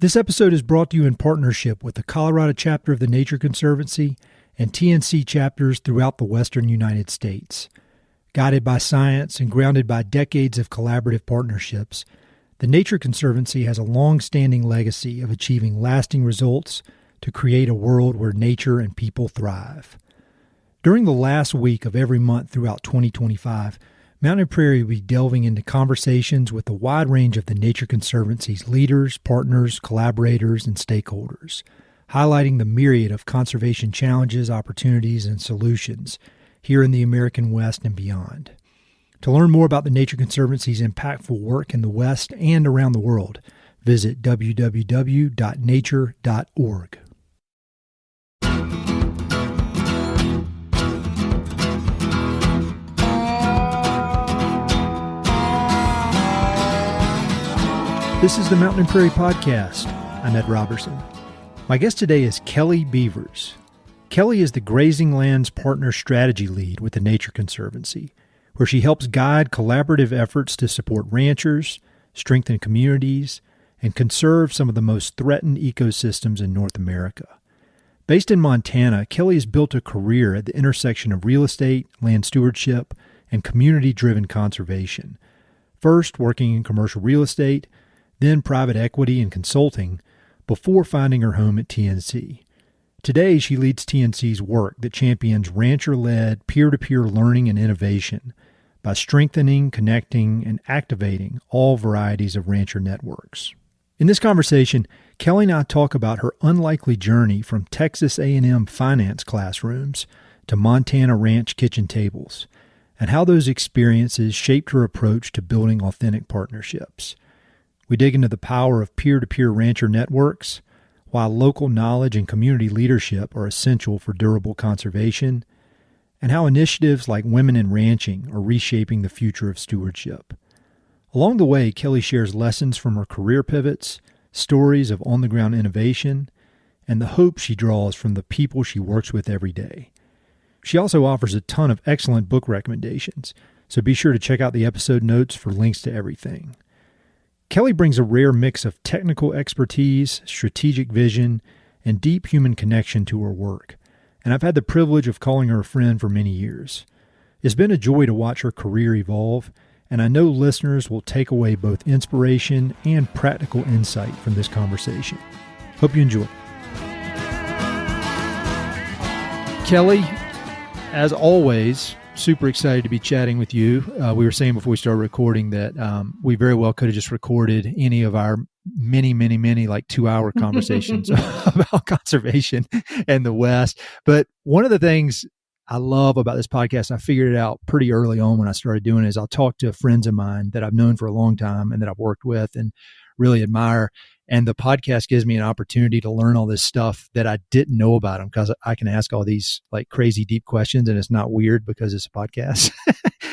This episode is brought to you in partnership with the Colorado chapter of the Nature Conservancy and TNC chapters throughout the western United States. Guided by science and grounded by decades of collaborative partnerships, the Nature Conservancy has a long-standing legacy of achieving lasting results to create a world where nature and people thrive. During the last week of every month throughout 2025, Mountain Prairie will be delving into conversations with a wide range of the Nature Conservancy's leaders, partners, collaborators, and stakeholders, highlighting the myriad of conservation challenges, opportunities, and solutions here in the American West and beyond. To learn more about the Nature Conservancy's impactful work in the West and around the world, visit www.nature.org. This is the Mountain and Prairie Podcast. I'm Ed Robertson. My guest today is Kelly Beevers. Kelly is the Grazing Lands Partner Strategy Lead with the Nature Conservancy, where she helps guide collaborative efforts to support ranchers, strengthen communities, and conserve some of the most threatened ecosystems in North America. Based in Montana, Kelly has built a career at the intersection of real estate, land stewardship, and community-driven conservation. First, working in commercial real estate, then private equity and consulting, before finding her home at TNC. Today, she leads TNC's work that champions rancher-led, peer-to-peer learning and innovation by strengthening, connecting, and activating all varieties of rancher networks. In this conversation, Kelly and I talk about her unlikely journey from Texas A&M finance classrooms to Montana ranch kitchen tables, and how those experiences shaped her approach to building authentic partnerships. We dig into the power of peer-to-peer rancher networks, why local knowledge and community leadership are essential for durable conservation, and how initiatives like Women in Ranching are reshaping the future of stewardship. Along the way, Kelly shares lessons from her career pivots, stories of on-the-ground innovation, and the hope she draws from the people she works with every day. She also offers a ton of excellent book recommendations, so be sure to check out the episode notes for links to everything. Kelly brings a rare mix of technical expertise, strategic vision, and deep human connection to her work, and I've had the privilege of calling her a friend for many years. It's been a joy to watch her career evolve, and I know listeners will take away both inspiration and practical insight from this conversation. Hope you enjoy. Kelly, as always, super excited to be chatting with you. We were saying before we started recording that we very well could have just recorded any of our many, like 2-hour conversations about conservation and the West. But one of the things I love about this podcast, I figured it out pretty early on when I started doing it, is I'll talk to friends of mine that I've known for a long time and that I've worked with and really admire. And the podcast gives me an opportunity to learn all this stuff that I didn't know about them, because I can ask all these like crazy deep questions and it's not weird because it's a podcast.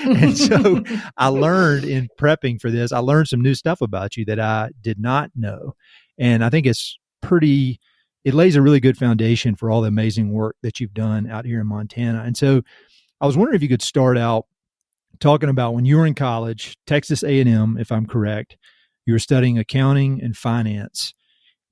And so I learned in prepping for this, I learned some new stuff about you that I did not know. And I think it lays a really good foundation for all the amazing work that you've done out here in Montana. And so I was wondering if you could start out talking about when you were in college, Texas A&M, if I'm correct. You were studying accounting and finance,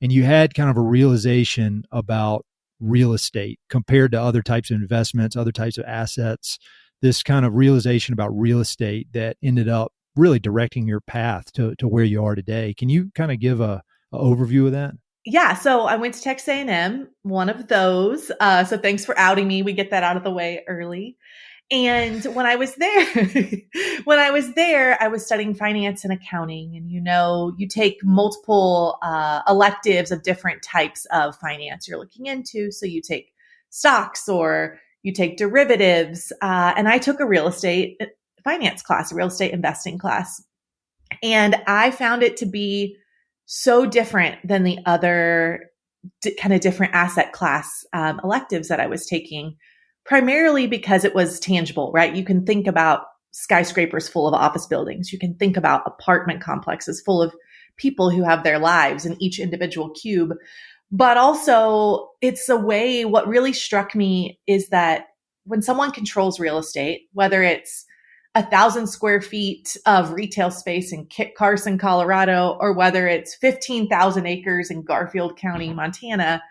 and you had kind of a realization about real estate compared to other types of investments, other types of assets, this kind of realization about real estate that ended up really directing your path to where you are today. Can you kind of give a overview of that? Yeah. So I went to Texas A&M, one of those. So thanks for outing me. We get that out of the way early. And when I was there, I was studying finance and accounting. And, you take multiple electives of different types of finance you're looking into. So you take stocks or you take derivatives. And I took a real estate finance class, a real estate investing class. And I found it to be so different than the other kind of different asset class electives that I was taking, primarily because it was tangible, right? You can think about skyscrapers full of office buildings. You can think about apartment complexes full of people who have their lives in each individual cube. But also, it's a way, what really struck me is that when someone controls real estate, whether it's 1,000 square feet of retail space in Kit Carson, Colorado, or whether it's 15,000 acres in Garfield County, Montana,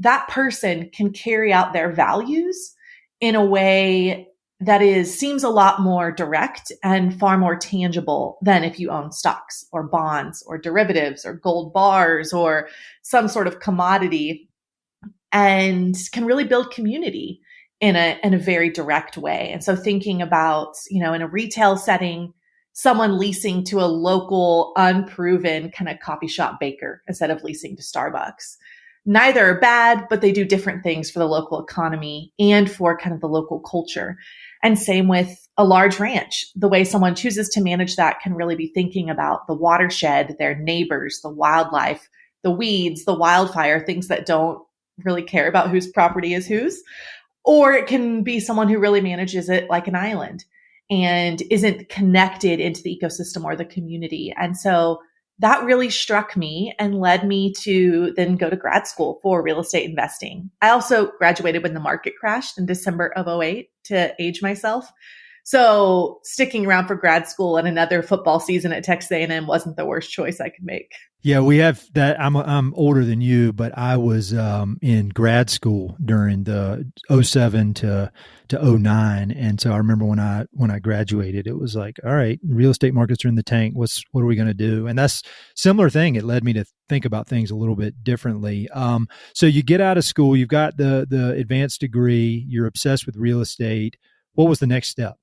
that person can carry out their values in a way that seems a lot more direct and far more tangible than if you own stocks or bonds or derivatives or gold bars or some sort of commodity, and can really build community in a very direct way. And so thinking about, in a retail setting, someone leasing to a local unproven kind of coffee shop baker instead of leasing to Starbucks. Neither are bad, but they do different things for the local economy and for kind of the local culture. And same with a large ranch. The way someone chooses to manage that can really be thinking about the watershed, their neighbors, the wildlife, the weeds, the wildfire, things that don't really care about whose property is whose. Or it can be someone who really manages it like an island and isn't connected into the ecosystem or the community. And so that really struck me and led me to then go to grad school for real estate investing. I also graduated when the market crashed in December of 2008 to age myself. So sticking around for grad school and another football season at Texas A&M wasn't the worst choice I could make. Yeah, we have that. I'm older than you, but I was in grad school during the '07 to '09, and so I remember when I graduated, it was like, all right, real estate markets are in the tank. What are we going to do? And that's similar thing. It led me to think about things a little bit differently. So you get out of school, you've got the advanced degree, you're obsessed with real estate. What was the next step?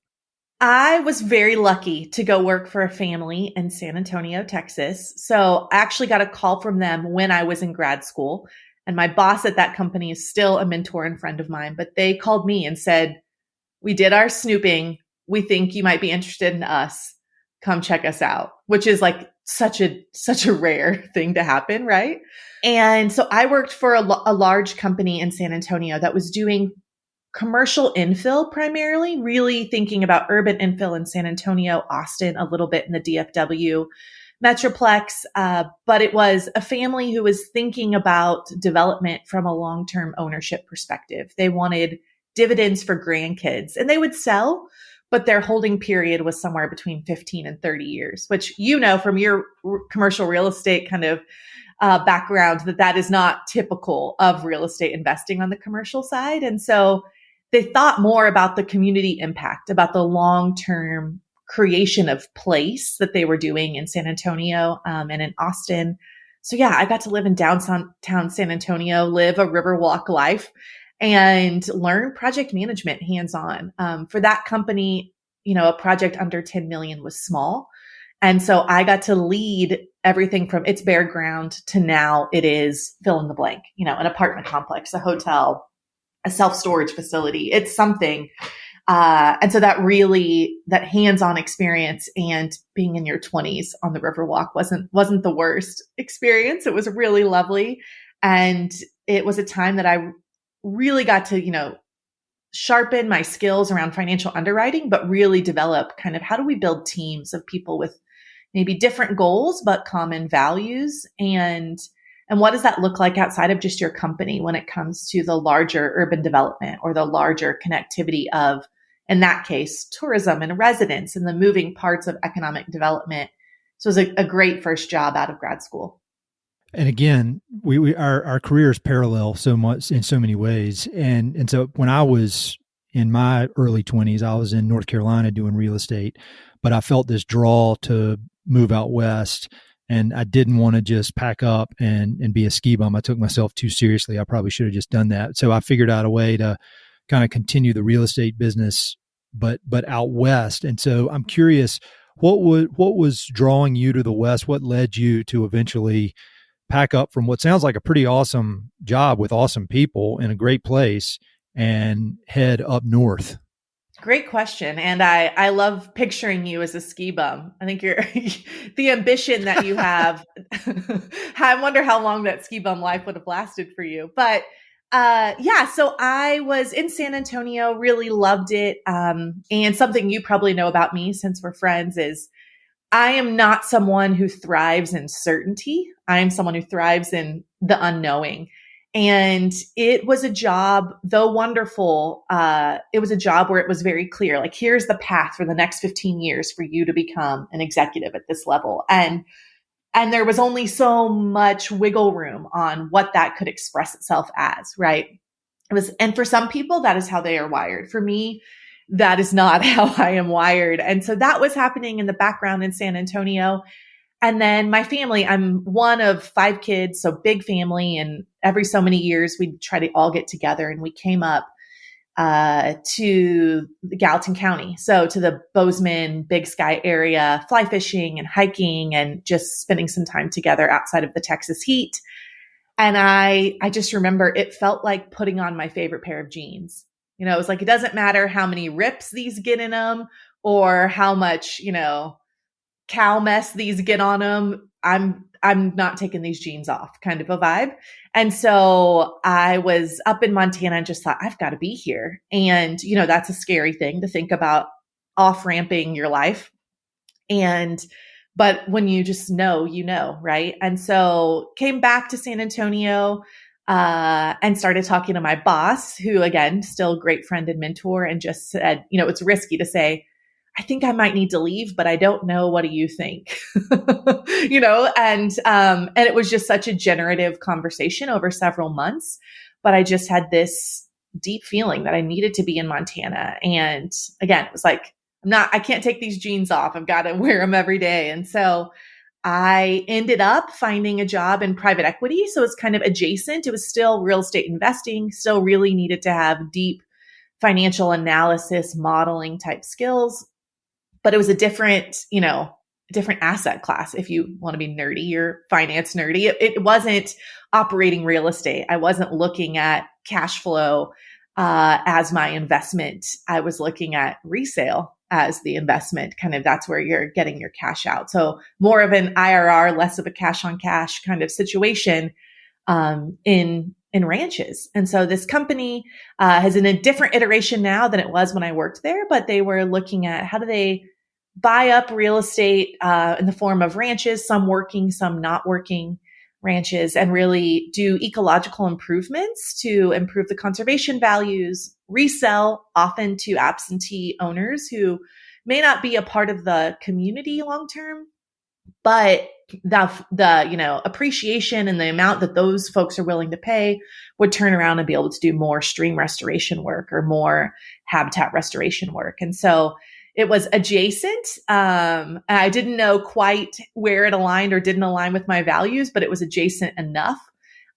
I was very lucky to go work for a family in San Antonio, Texas. So I actually got a call from them when I was in grad school. And my boss at that company is still a mentor and friend of mine, but they called me and said, we did our snooping. We think you might be interested in us. Come check us out, which is like such a rare thing to happen, right? And so I worked for a large company in San Antonio that was doing commercial infill primarily, really thinking about urban infill in San Antonio, Austin, a little bit in the DFW Metroplex. But it was a family who was thinking about development from a long-term ownership perspective. They wanted dividends for grandkids and they would sell, but their holding period was somewhere between 15 and 30 years, which, from your commercial real estate kind of background, that is not typical of real estate investing on the commercial side. And so they thought more about the community impact, about the long-term creation of place that they were doing in San Antonio and in Austin. So yeah, I got to live in downtown San Antonio, live a Riverwalk life, and learn project management hands-on. For that company, a project under 10 million was small. And so I got to lead everything from its bare ground to now it is fill in the blank, an apartment complex, a hotel, a self-storage facility. It's something. And so that hands-on experience and being in your 20s on the Riverwalk wasn't the worst experience. It was really lovely. And it was a time that I really got to, sharpen my skills around financial underwriting, but really develop kind of how do we build teams of people with maybe different goals, but common values. And what does that look like outside of just your company when it comes to the larger urban development or the larger connectivity of, in that case, tourism and residents and the moving parts of economic development. So it was a great first job out of grad school. And again, our careers parallel so much in so many ways. And so when I was in my early 20s, I was in North Carolina doing real estate, but I felt this draw to move out west. And I didn't want to just pack up and be a ski bum. I took myself too seriously. I probably should have just done that. So I figured out a way to kind of continue the real estate business, but out west. And so I'm curious, what was drawing you to the west? What led you to eventually pack up from what sounds like a pretty awesome job with awesome people in a great place and head up north? Great question. And I love picturing you as a ski bum. I think you're the ambition that you have. I wonder how long that ski bum life would have lasted for you. But so I was in San Antonio, really loved it. And something you probably know about me since we're friends is I am not someone who thrives in certainty. I am someone who thrives in the unknowing. And it was a job, though wonderful, it was a job where it was very clear, like, here's the path for the next 15 years for you to become an executive at this level. And there was only so much wiggle room on what that could express itself as, right? And for some people, that is how they are wired. For me, that is not how I am wired. And so that was happening in the background in San Antonio. And then my family, I'm one of 5 kids, so big family. And every so many years, we'd try to all get together, and we came up to Gallatin County. So to the Bozeman, Big Sky area, fly fishing and hiking and just spending some time together outside of the Texas heat. And I just remember it felt like putting on my favorite pair of jeans. It was like, it doesn't matter how many rips these get in them or how much, cow mess these get on them. I'm not taking these jeans off, kind of a vibe. And so I was up in Montana and just thought, I've got to be here. And, that's a scary thing to think about, off-ramping your life. But when you just know, right? And so came back to San Antonio, and started talking to my boss, who, again, still a great friend and mentor, and just said, it's risky to say, I think I might need to leave, but I don't know. What do you think? And it was just such a generative conversation over several months. But I just had this deep feeling that I needed to be in Montana. And again, it was like, I can't take these jeans off. I've got to wear them every day. And so I ended up finding a job in private equity. So it's kind of adjacent. It was still real estate investing, still really needed to have deep financial analysis, modeling type skills. But it was a different asset class. If you want to be nerdy or finance nerdy, it wasn't operating real estate. I wasn't looking at cash flow as my investment. I was looking at resale as the investment. Kind of, that's where you're getting your cash out. So more of an IRR, less of a cash on cash kind of situation in ranches. And so this company is in a different iteration now than it was when I worked there, but they were looking at how do they buy up real estate in the form of ranches, some working, some not working ranches, and really do ecological improvements to improve the conservation values, resell often to absentee owners who may not be a part of the community long-term, but the appreciation and the amount that those folks are willing to pay would turn around and be able to do more stream restoration work or more habitat restoration work. And so it was adjacent. I didn't know quite where it aligned or didn't align with my values, but it was adjacent enough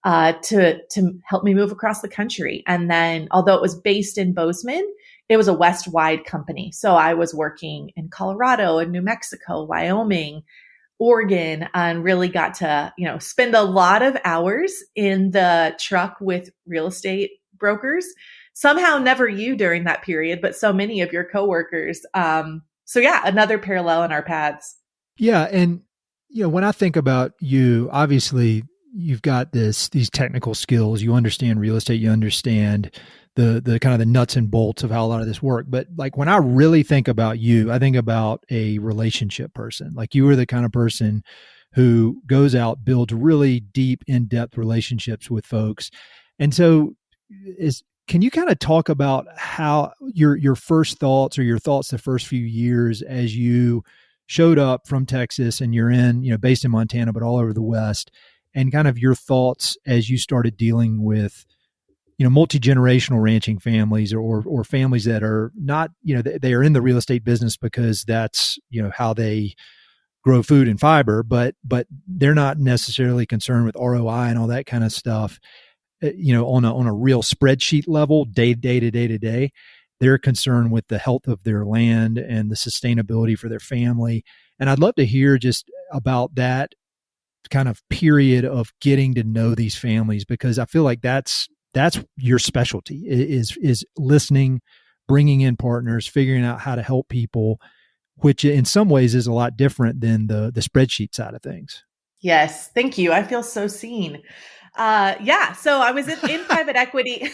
to help me move across the country. And then, although it was based in Bozeman, it was a West-wide company. So I was working in Colorado and New Mexico, Wyoming, Oregon, and really got to, spend a lot of hours in the truck with real estate brokers. Somehow never you during that period, but so many of your coworkers. So yeah, another parallel in our paths. Yeah. And, when I think about you, obviously you've got these technical skills, you understand real estate, you understand the kind of the nuts and bolts of how a lot of this work. But like when I really think about you, I think about a relationship person. Like you are the kind of person who goes out, builds really deep, in-depth relationships with folks. And so can you kind of talk about how your first thoughts or your thoughts the first few years as you showed up from Texas and you're based in Montana, but all over the West, and kind of your thoughts as you started dealing with, multi-generational ranching families or families that are not, they are in the real estate business because that's, how they grow food and fiber, but they're not necessarily concerned with ROI and all that kind of stuff. On a real spreadsheet level, day to day, they're concerned with the health of their land and the sustainability for their family. And I'd love to hear just about that kind of period of getting to know these families, because I feel like that's your specialty is listening, bringing in partners, figuring out how to help people, which in some ways is a lot different than the spreadsheet side of things. Yes. Thank you. I feel so seen. So I was in private equity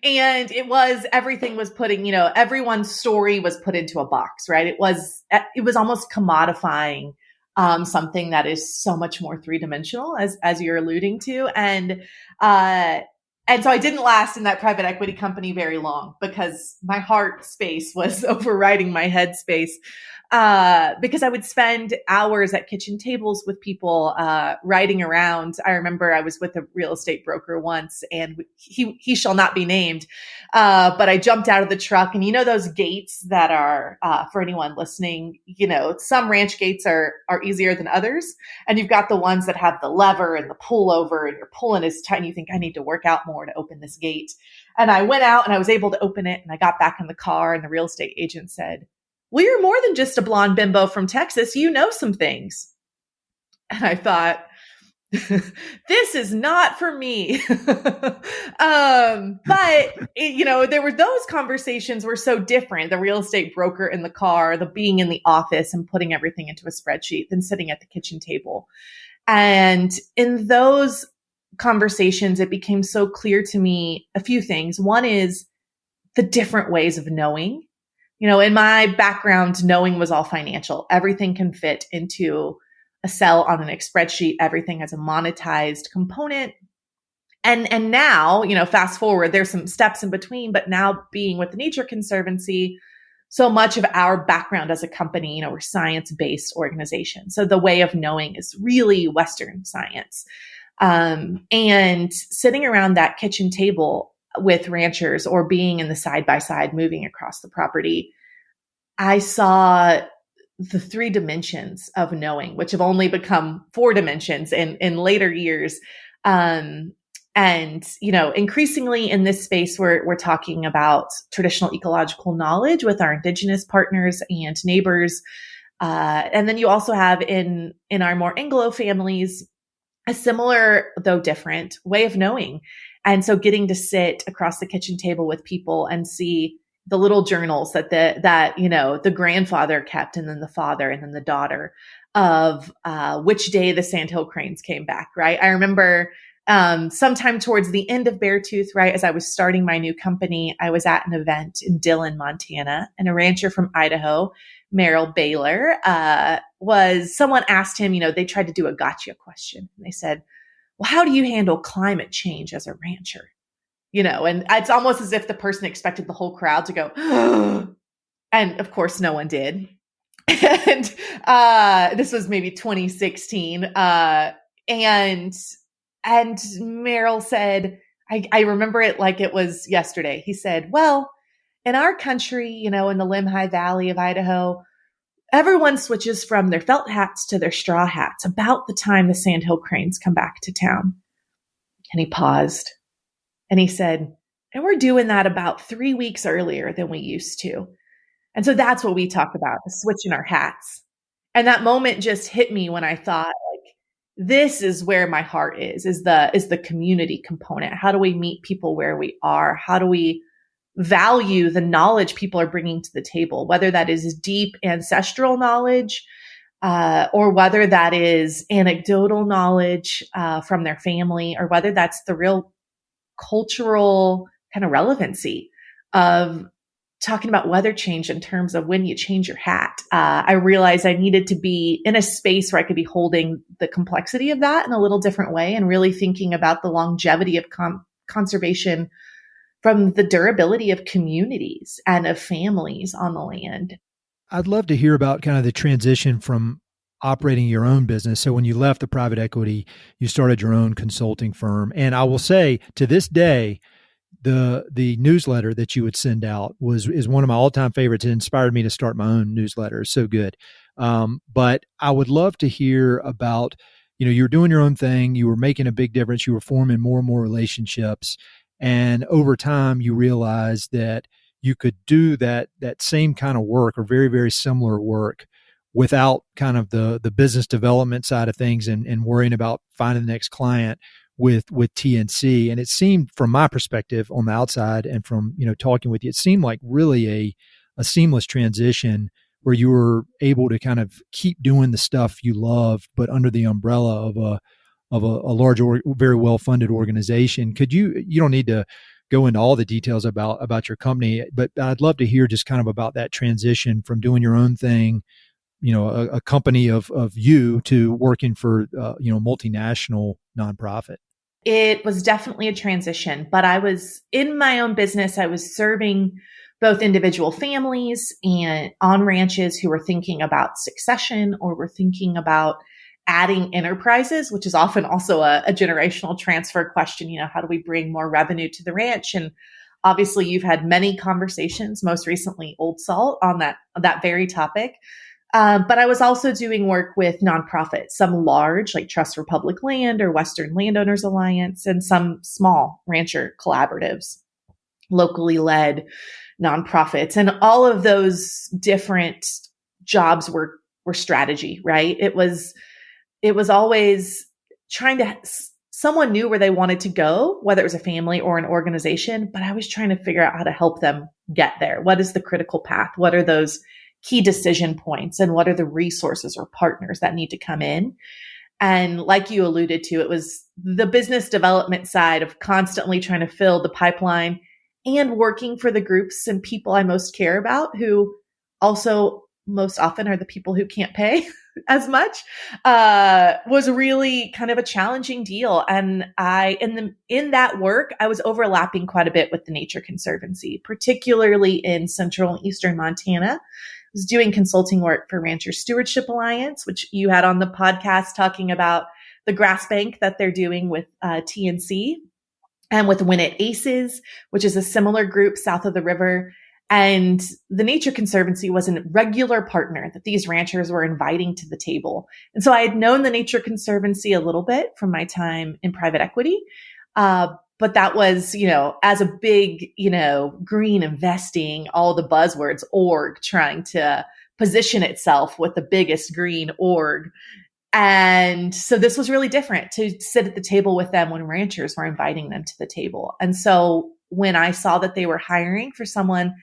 and everything was everyone's story was put into a box, right? It was almost commodifying, something that is so much more three-dimensional, as you're alluding to. And so I didn't last in that private equity company very long because my heart space was overriding my head space. Because I would spend hours at kitchen tables with people, riding around. I remember I was with a real estate broker once, and he shall not be named. But I jumped out of the truck, and those gates that are, for anyone listening, some ranch gates are easier than others. And you've got the ones that have the lever and the pull over, and you're pulling as tight, and you think, I need to work out more to open this gate. And I went out and I was able to open it, and I got back in the car, and the real estate agent said, well, you're more than just a blonde bimbo from Texas. You know some things. And I thought, this is not for me. But, there were those conversations were so different. The real estate broker in the car, the being in the office and putting everything into a spreadsheet, than sitting at the kitchen table. And in those conversations, it became so clear to me a few things. One is the different ways of knowing. In my background, knowing was all financial. Everything can fit into a cell on an spreadsheet. Everything has a monetized component. And now, fast forward, there's some steps in between, but now being with the Nature Conservancy, so much of our background as a company, we're science-based organization. So the way of knowing is really Western science. And sitting around that kitchen table with ranchers or being in the side-by-side moving across the property, I saw the 3 dimensions of knowing, which have only become 4 dimensions in later years. Increasingly in this space, we're talking about traditional ecological knowledge with our indigenous partners and neighbors. And then you also have in our more Anglo families, a similar, though different, way of knowing. And so getting to sit across the kitchen table with people and see the little journals that the grandfather kept, and then the father, and then the daughter, of which day the sandhill cranes came back, right? I remember sometime towards the end of Beartooth, right, as I was starting my new company, I was at an event in Dillon, Montana, and a rancher from Idaho, Merrill Baylor, someone asked him, they tried to do a gotcha question. And they said, well, how do you handle climate change as a rancher? And it's almost as if the person expected the whole crowd to go, and of course, no one did. And this was maybe 2016. And Merrill said, I remember it like it was yesterday. He said, well, in our country, in the Limhi Valley of Idaho, everyone switches from their felt hats to their straw hats about the time the sandhill cranes come back to town. And he paused and he said, and we're doing that about 3 weeks earlier than we used to. And so that's what we talk about, the switch in our hats. And that moment just hit me when I thought, like, this is where my heart is the community component. How do we meet people where we are? How do we value the knowledge people are bringing to the table, whether that is deep ancestral knowledge, or whether that is anecdotal knowledge from their family, or whether that's the real cultural kind of relevancy of talking about weather change in terms of when you change your hat. I realized I needed to be in a space where I could be holding the complexity of that in a little different way and really thinking about the longevity of conservation from the durability of communities and of families on the land. I'd love to hear about kind of the transition from operating your own business. So when you left the private equity, you started your own consulting firm. And I will say, to this day, the newsletter that you would send out is one of my all-time favorites. It inspired me to start my own newsletter. It's so good. But I would love to hear about, you were doing your own thing, you were making a big difference, you were forming more and more relationships. And over time, you realized that you could do that same kind of work, or very, very similar work, without kind of the business development side of things and worrying about finding the next client with TNC. And it seemed, from my perspective on the outside and from, talking with you, it seemed like really a seamless transition where you were able to kind of keep doing the stuff you love, but under the umbrella of a large, very well-funded organization. Could you don't need to go into all the details about your company, but I'd love to hear just kind of about that transition from doing your own thing a company of you to working for, multinational nonprofit? It was definitely a transition, but I was in my own business. I was serving both individual families and on ranches who were thinking about succession or were thinking about adding enterprises, which is often also a generational transfer question. How do we bring more revenue to the ranch? And obviously you've had many conversations, most recently Old Salt, on that very topic. But I was also doing work with nonprofits, some large like Trust for Public Land or Western Landowners Alliance, and some small rancher collaboratives, locally led nonprofits. And all of those different jobs were strategy, right? It was always trying to, someone knew where they wanted to go, whether it was a family or an organization, but I was trying to figure out how to help them get there. What is the critical path? What are those key decision points, and what are the resources or partners that need to come in? And like you alluded to, it was the business development side of constantly trying to fill the pipeline and working for the groups and people I most care about, who also most often are the people who can't pay as much, was really kind of a challenging deal. And in that work, I was overlapping quite a bit with the Nature Conservancy, particularly in central and eastern Montana. Was doing consulting work for Rancher Stewardship Alliance, which you had on the podcast, talking about the grass bank that they're doing with TNC, and with Winnett Aces, which is a similar group south of the river. And the Nature Conservancy was a regular partner that these ranchers were inviting to the table. And so I had known the Nature Conservancy a little bit from my time in private equity. But that was, as a big, green investing, all the buzzwords, org trying to position itself with the biggest green org. And so this was really different to sit at the table with them when ranchers were inviting them to the table. And so when I saw that they were hiring for someone,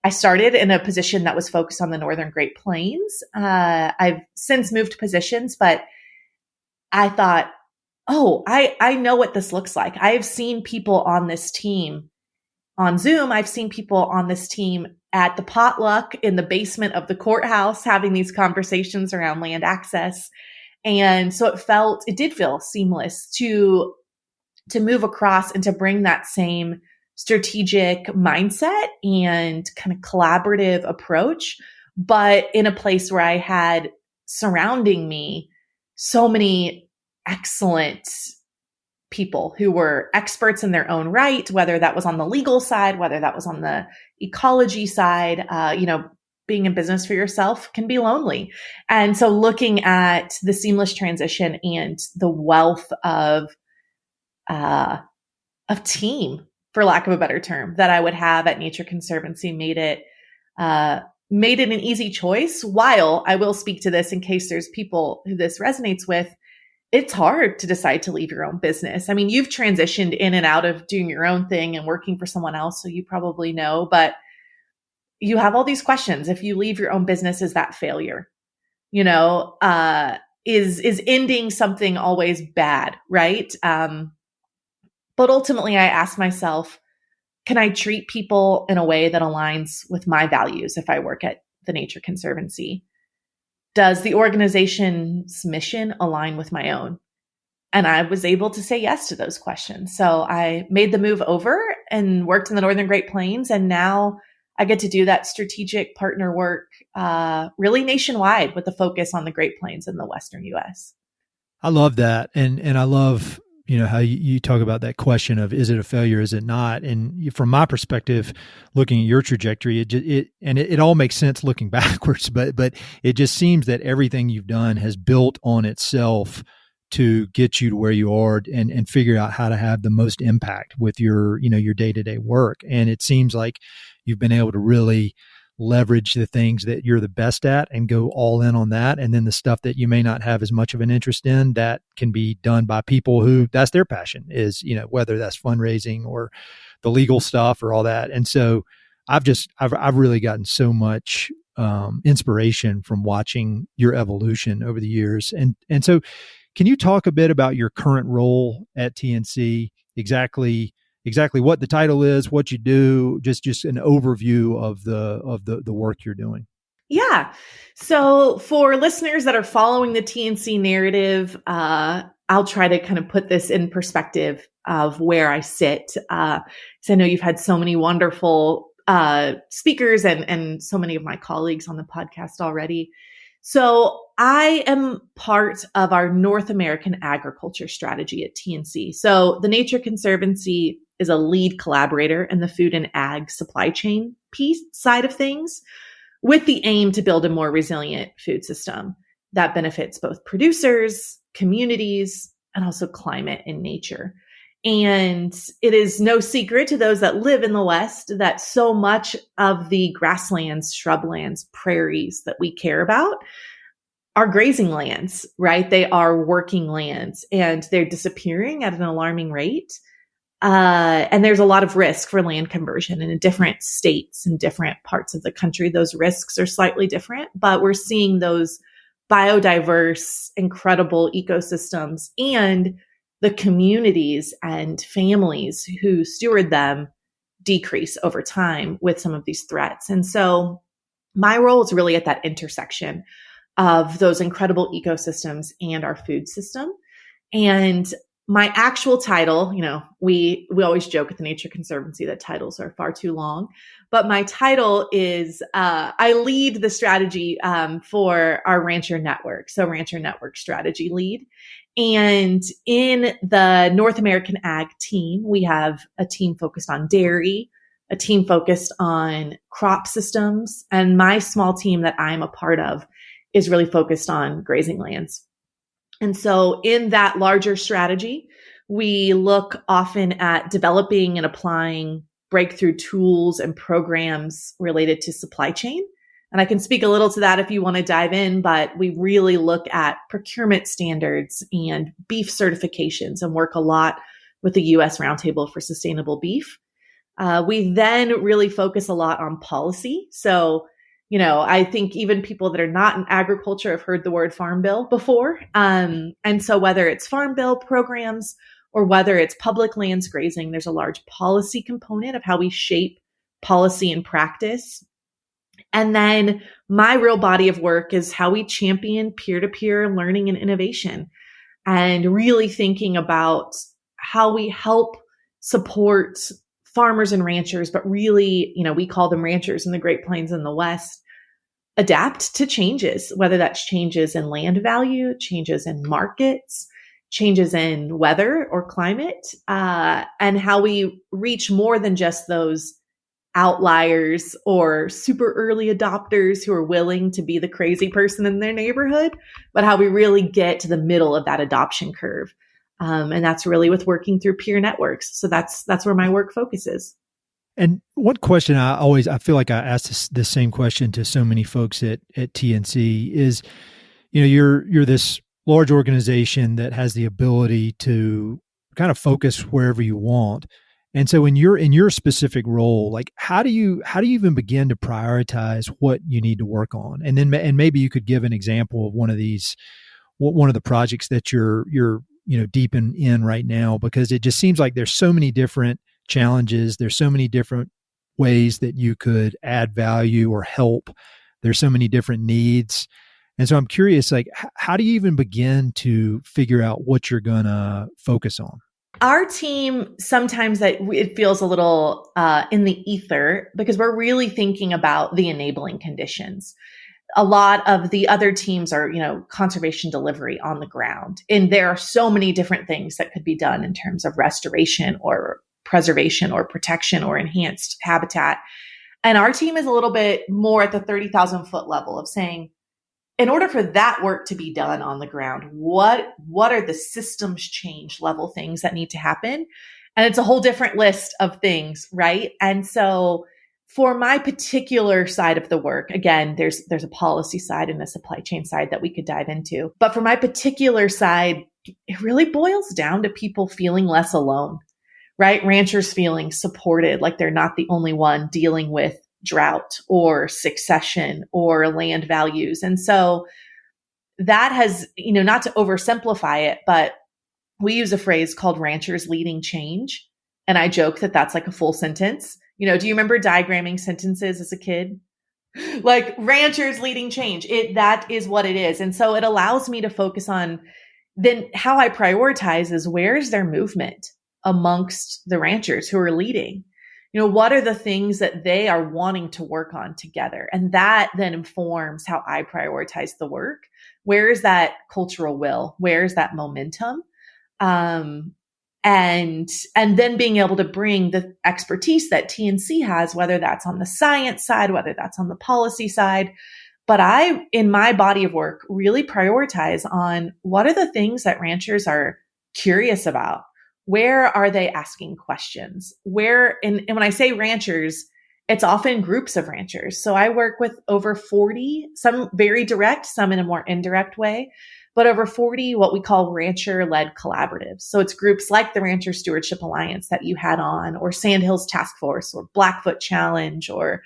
I started in a position that was focused on the Northern Great Plains. I've since moved positions, but I thought, I know what this looks like. I've seen people on this team on Zoom. I've seen people on this team at the potluck in the basement of the courthouse having these conversations around land access. And so it did feel seamless to move across and to bring that same strategic mindset and kind of collaborative approach, but in a place where I had surrounding me so many excellent people who were experts in their own right, whether that was on the legal side, whether that was on the ecology side. Being in business for yourself can be lonely. And so looking at the seamless transition and the wealth of team, for lack of a better term, that I would have at Nature Conservancy made it an easy choice. While I will speak to this in case there's people who this resonates with, it's hard to decide to leave your own business. I mean, you've transitioned in and out of doing your own thing and working for someone else, so you probably know, but you have all these questions. If you leave your own business, is that failure? Is ending something always bad, right? But ultimately, I ask myself, can I treat people in a way that aligns with my values if I work at the Nature Conservancy? Does the organization's mission align with my own? And I was able to say yes to those questions. So I made the move over and worked in the Northern Great Plains. And now I get to do that strategic partner work really nationwide with a focus on the Great Plains in the Western U.S. I love that. And I love, how you talk about that question of, is it a failure? Is it not? And from my perspective, looking at your trajectory, it all makes sense looking backwards, but it just seems that everything you've done has built on itself to get you to where you are and figure out how to have the most impact with your day-to-day work. And it seems like you've been able to really leverage the things that you're the best at and go all in on that. And then the stuff that you may not have as much of an interest in, that can be done by people who that's their passion is, whether that's fundraising or the legal stuff or all that. And so I've really gotten so much inspiration from watching your evolution over the years. And so can you talk a bit about your current role at TNC, exactly what the title is, what you do, just an overview of the work you're doing? Yeah. So for listeners that are following the TNC narrative, I'll try to kind of put this in perspective of where I sit. So I know you've had so many wonderful speakers and so many of my colleagues on the podcast already. So I am part of our North American agriculture strategy at TNC. So the Nature Conservancy is a lead collaborator in the food and ag supply chain piece side of things, with the aim to build a more resilient food system that benefits both producers, communities, and also climate and nature. And it is no secret to those that live in the West that so much of the grasslands, shrublands, prairies that we care about are grazing lands, right? They are working lands and they're disappearing at an alarming rate. And there's a lot of risk for land conversion, and in different states and different parts of the country, those risks are slightly different, but we're seeing those biodiverse, incredible ecosystems and the communities and families who steward them decrease over time with some of these threats. And so my role is really at that intersection of those incredible ecosystems and our food system. And my actual title, we always joke at the Nature Conservancy that titles are far too long, but my title is, I lead the strategy for our Rancher Network. So Rancher Network strategy lead. And in the North American Ag team, we have a team focused on dairy, a team focused on crop systems, and my small team that I'm a part of is really focused on grazing lands. And so in that larger strategy, we look often at developing and applying breakthrough tools and programs related to supply chain. And I can speak a little to that if you want to dive in, but we really look at procurement standards and beef certifications and work a lot with the U.S. Roundtable for Sustainable Beef. We then really focus a lot on policy. So I think even people that are not in agriculture have heard the word Farm Bill before. And so whether it's Farm Bill programs or whether it's public lands grazing, there's a large policy component of how we shape policy and practice. And then my real body of work is how we champion peer-to-peer learning and innovation, and really thinking about how we help support farmers and ranchers, but really, we call them ranchers in the Great Plains and the West, adapt to changes, whether that's changes in land value, changes in markets, changes in weather or climate, and how we reach more than just those outliers or super early adopters who are willing to be the crazy person in their neighborhood, but how we really get to the middle of that adoption curve. And that's really with working through peer networks. So that's where my work focuses. And one question I feel like I ask this same question to so many folks at TNC is, you're this large organization that has the ability to kind of focus wherever you want. And so in your specific role, like how do you even begin to prioritize what you need to work on? And then maybe you could give an example of one of the projects that you're deep in right now, because it just seems like there's so many different challenges. There's so many different ways that you could add value or help. There's so many different needs. And so I'm curious, like, how do you even begin to figure out what you're going to focus on? Our team, sometimes it feels a little in the ether because we're really thinking about the enabling conditions. A lot of the other teams are, conservation delivery on the ground. And there are so many different things that could be done in terms of restoration or preservation or protection or enhanced habitat. And our team is a little bit more at the 30,000 foot level of saying, in order for that work to be done on the ground, what are the systems change level things that need to happen? And it's a whole different list of things, right? And so for my particular side of the work, again, there's a policy side and a supply chain side that we could dive into. But for my particular side, it really boils down to people feeling less alone, right? Ranchers feeling supported, like they're not the only one dealing with drought or succession or land values. And so that has, not to oversimplify it, but we use a phrase called ranchers leading change. And I joke that that's like a full sentence. Do you remember diagramming sentences as a kid? Like ranchers leading change. That is what it is. And so it allows me to focus on then how I prioritize is where's their movement amongst the ranchers who are leading? What are the things that they are wanting to work on together? And that then informs how I prioritize the work. Where is that cultural will? Where is that momentum? And then being able to bring the expertise that TNC has, whether that's on the science side, whether that's on the policy side. But I, in my body of work, really prioritize on what are the things that ranchers are curious about? Where are they asking questions? And when I say ranchers, it's often groups of ranchers. So I work with over 40, some very direct, some in a more indirect way, but over 40 what we call rancher-led collaboratives. So it's groups like the Rancher Stewardship Alliance that you had on, or Sandhills Task Force, or Blackfoot Challenge, or,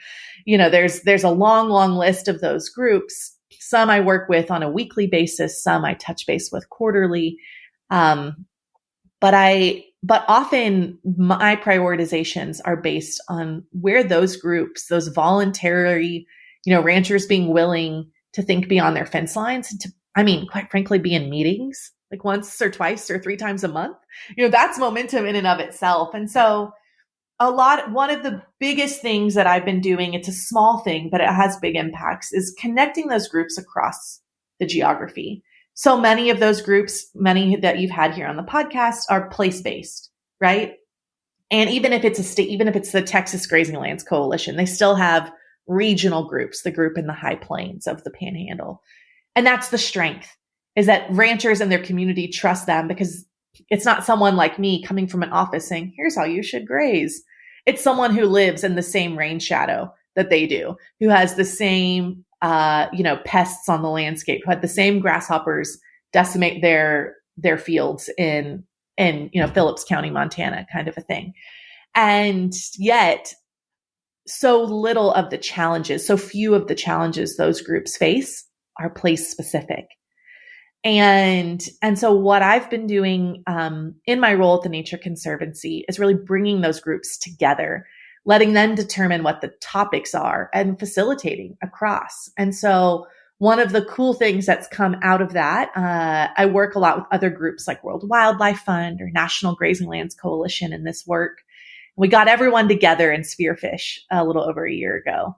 there's a long, long list of those groups. Some I work with on a weekly basis, some I touch base with quarterly. But often my prioritizations are based on where those groups, those voluntary, ranchers being willing to think beyond their fence lines and to, quite frankly, be in meetings like once or twice or 3 times a month. That's momentum in and of itself. And so one of the biggest things that I've been doing, it's a small thing, but it has big impacts, is connecting those groups across the geography. So many of those groups, many that you've had here on the podcast, are place-based, right? And even if it's the Texas Grazing Lands Coalition, they still have regional groups, the group in the high plains of the Panhandle. And that's the strength, is that ranchers and their community trust them, because it's not someone like me coming from an office saying, here's how you should graze. It's someone who lives in the same rain shadow that they do, who has the same pests on the landscape, who had the same grasshoppers decimate their fields in Phillips County, Montana, kind of a thing. And yet so few of the challenges those groups face are place specific. And so what I've been doing in my role at the Nature Conservancy is really bringing those groups together, letting them determine what the topics are and facilitating across. And so one of the cool things that's come out of that, I work a lot with other groups like World Wildlife Fund or National Grazing Lands Coalition in this work. We got everyone together in Spearfish a little over a year ago.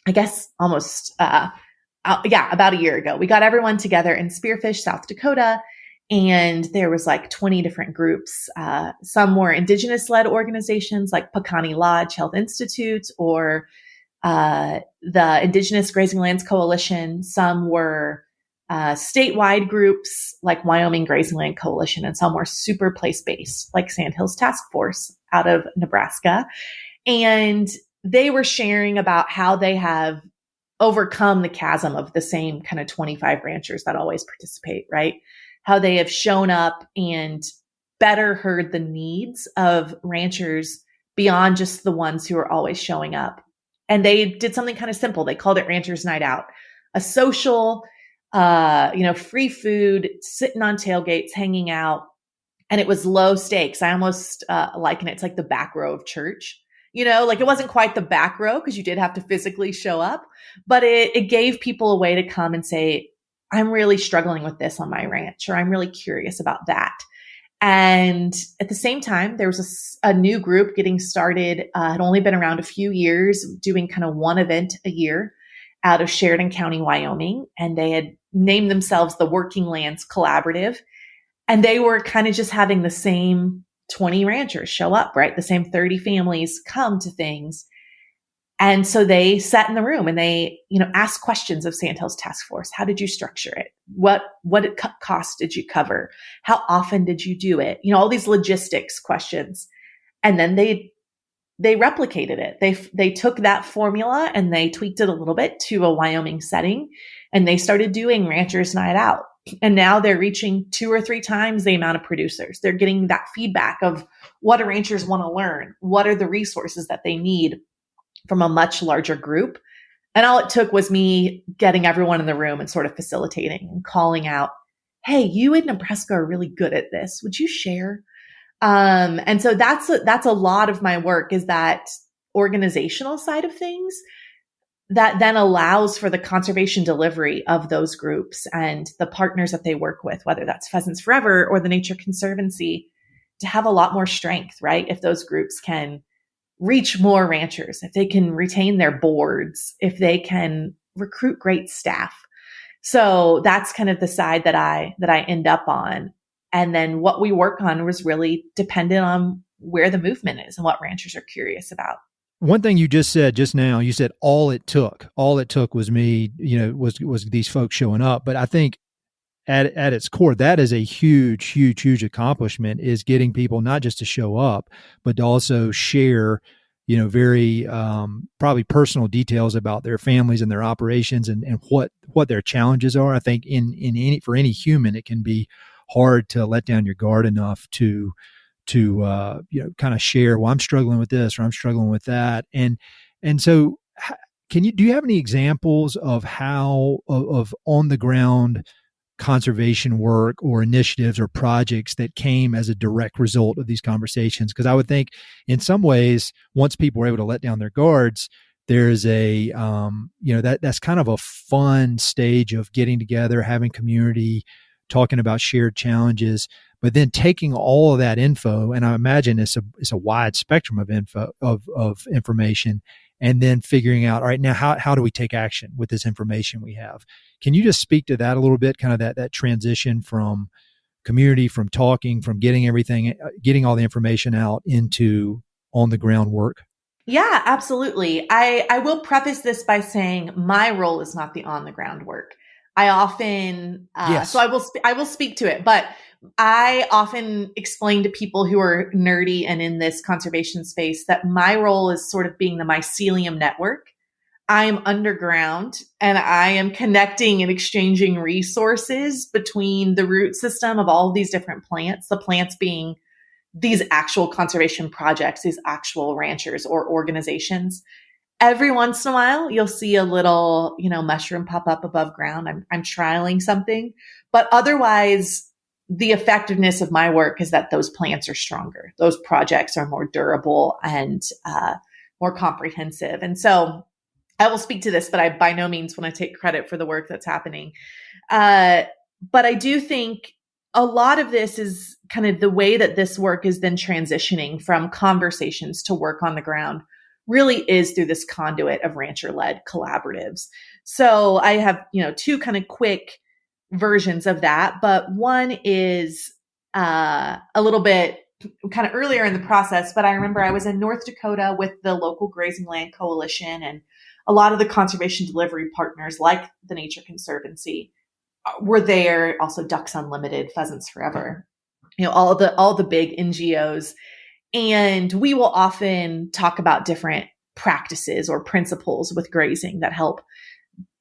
I guess almost, about a year ago. We got everyone together in Spearfish, South Dakota. And there was like 20 different groups. Some were indigenous-led organizations like Pecani Lodge Health Institute or the Indigenous Grazing Lands Coalition. Some were statewide groups like Wyoming Grazing Land Coalition, and some were super place-based like Sandhills Task Force out of Nebraska. And they were sharing about how they have overcome the chasm of the same kind of 25 ranchers that always participate, right? How they have shown up and better heard the needs of ranchers beyond just the ones who are always showing up. And they did something kind of simple. They called it Ranchers Night Out, a social, free food, sitting on tailgates, hanging out. And it was low stakes. I almost liken it to like the back row of church. Like it wasn't quite the back row because you did have to physically show up, but it gave people a way to come and say, I'm really struggling with this on my ranch, or I'm really curious about that. And at the same time, there was a new group getting started, had only been around a few years, doing kind of one event a year out of Sheridan County, Wyoming. And they had named themselves the Working Lands Collaborative. And they were kind of just having the same 20 ranchers show up, right? The same 30 families come to things. And so they sat in the room and they, asked questions of Sandhills Task Force. How did you structure it? What cost did you cover? How often did you do it? All these logistics questions. And then they replicated it. They took that formula and they tweaked it a little bit to a Wyoming setting, and they started doing Ranchers Night Out. And now they're reaching 2 or 3 times the amount of producers. They're getting that feedback of what do ranchers want to learn? What are the resources that they need from a much larger group? And all it took was me getting everyone in the room and sort of facilitating and calling out, hey, you in Nebraska are really good at this. Would you share? And so that's a lot of my work, is that organizational side of things. that then allows for the conservation delivery of those groups and the partners that they work with, whether that's Pheasants Forever or the Nature Conservancy, to have a lot more strength, right? If those groups can reach more ranchers, if they can retain their boards, if they can recruit great staff. So that's kind of the side that I end up on. And then what we work on was really dependent on where the movement is and what ranchers are curious about. One thing you just said just now, you said all it took was me, was these folks showing up. But I think at its core, that is a huge accomplishment, is getting people not just to show up, but to also share, very probably personal details about their families and their operations and what their challenges are. I think for any human, it can be hard to let down your guard enough to kind of share, well, I'm struggling with this or I'm struggling with that. And so do you have any examples of how of on the ground conservation work or initiatives or projects that came as a direct result of these conversations? Because I would think in some ways, once people were able to let down their guards, there's a, that's kind of a fun stage of getting together, having community, talking about shared challenges, but then taking all of that info, and I imagine it's a wide spectrum of information, and then figuring out, all right, now how do we take action with this information we have? Can you just speak to that a little bit, kind of that transition from community, from talking, from getting all the information out into on the ground work? Yeah, absolutely. I will preface this by saying my role is not the on the ground work. I often, yes. So I will speak to it, but I often explain to people who are nerdy and in this conservation space that my role is sort of being the mycelium network. I am underground and I am connecting and exchanging resources between the root system of all of these different plants, the plants being these actual conservation projects, these actual ranchers or organizations. Every once in a while, you'll see a little, mushroom pop up above ground. I'm trialing something, but otherwise, the effectiveness of my work is that those plants are stronger. Those projects are more durable and more comprehensive. And so I will speak to this, but I by no means want to take credit for the work that's happening. But I do think a lot of this is kind of the way that this work is then transitioning from conversations to work on the ground really is through this conduit of rancher-led collaboratives. So I have, two kind of quick versions of that, but one is a little bit kind of earlier in the process, but I remember I was in North Dakota with the local Grazing Land Coalition, and a lot of the conservation delivery partners like the Nature Conservancy were there, also Ducks Unlimited, Pheasants Forever, all the big NGOs. And we will often talk about different practices or principles with grazing that help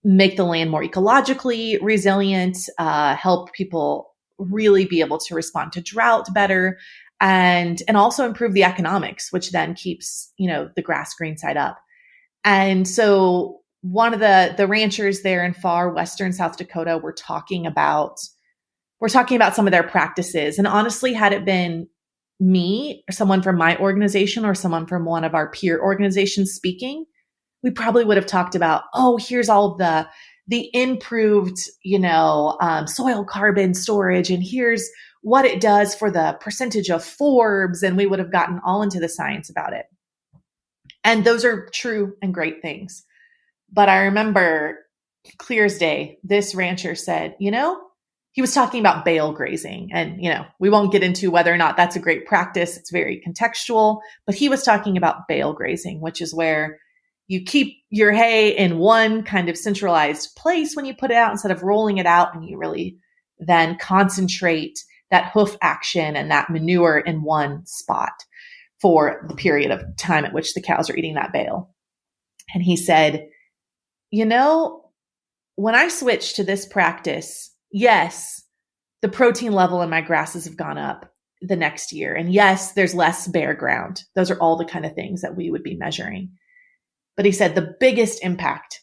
make the land more ecologically resilient, help people really be able to respond to drought better, and also improve the economics, which then keeps, the grass green side up. And so one of the ranchers there in far western South Dakota were talking about some of their practices. And honestly, had it been me or someone from my organization or someone from one of our peer organizations speaking, we probably would have talked about, here's all of the improved, soil carbon storage, and here's what it does for the percentage of forbs. And we would have gotten all into the science about it. And those are true and great things. But I remember clear as day, this rancher said, he was talking about bale grazing, and, we won't get into whether or not that's a great practice. It's very contextual, but he was talking about bale grazing, which is where you keep your hay in one kind of centralized place when you put it out instead of rolling it out, and you really then concentrate that hoof action and that manure in one spot for the period of time at which the cows are eating that bale. And he said, when I switched to this practice, yes, the protein level in my grasses have gone up the next year. And yes, there's less bare ground. Those are all the kind of things that we would be measuring. But he said the biggest impact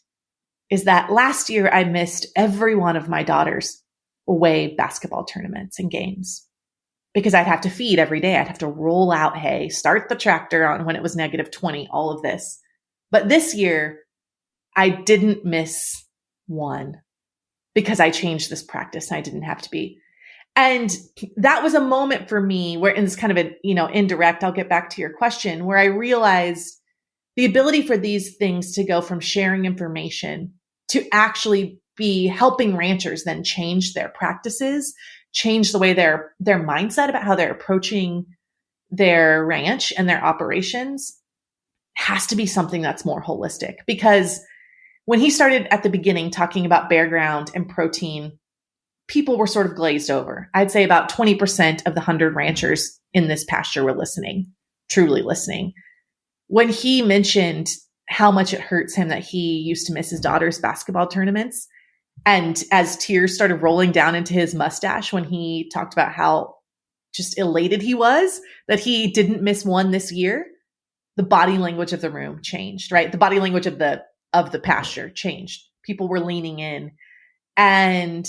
is that last year I missed every one of my daughter's away basketball tournaments and games because I'd have to feed every day. I'd have to roll out hay, start the tractor on when it was -20, all of this. But this year, I didn't miss one because I changed this practice and I didn't have to be. And that was a moment for me where, and it's kind of a, indirect, I'll get back to your question, where I realized the ability for these things to go from sharing information to actually be helping ranchers then change their practices, change the way their mindset about how they're approaching their ranch and their operations, has to be something that's more holistic. Because when he started at the beginning talking about bare ground and protein, people were sort of glazed over. I'd say about 20% of the 100 ranchers in this pasture were listening, truly listening. When he mentioned how much it hurts him that he used to miss his daughter's basketball tournaments, and as tears started rolling down into his mustache when he talked about how just elated he was that he didn't miss one this year, the body language of the room changed, right? The body language of the pasture changed. People were leaning in. And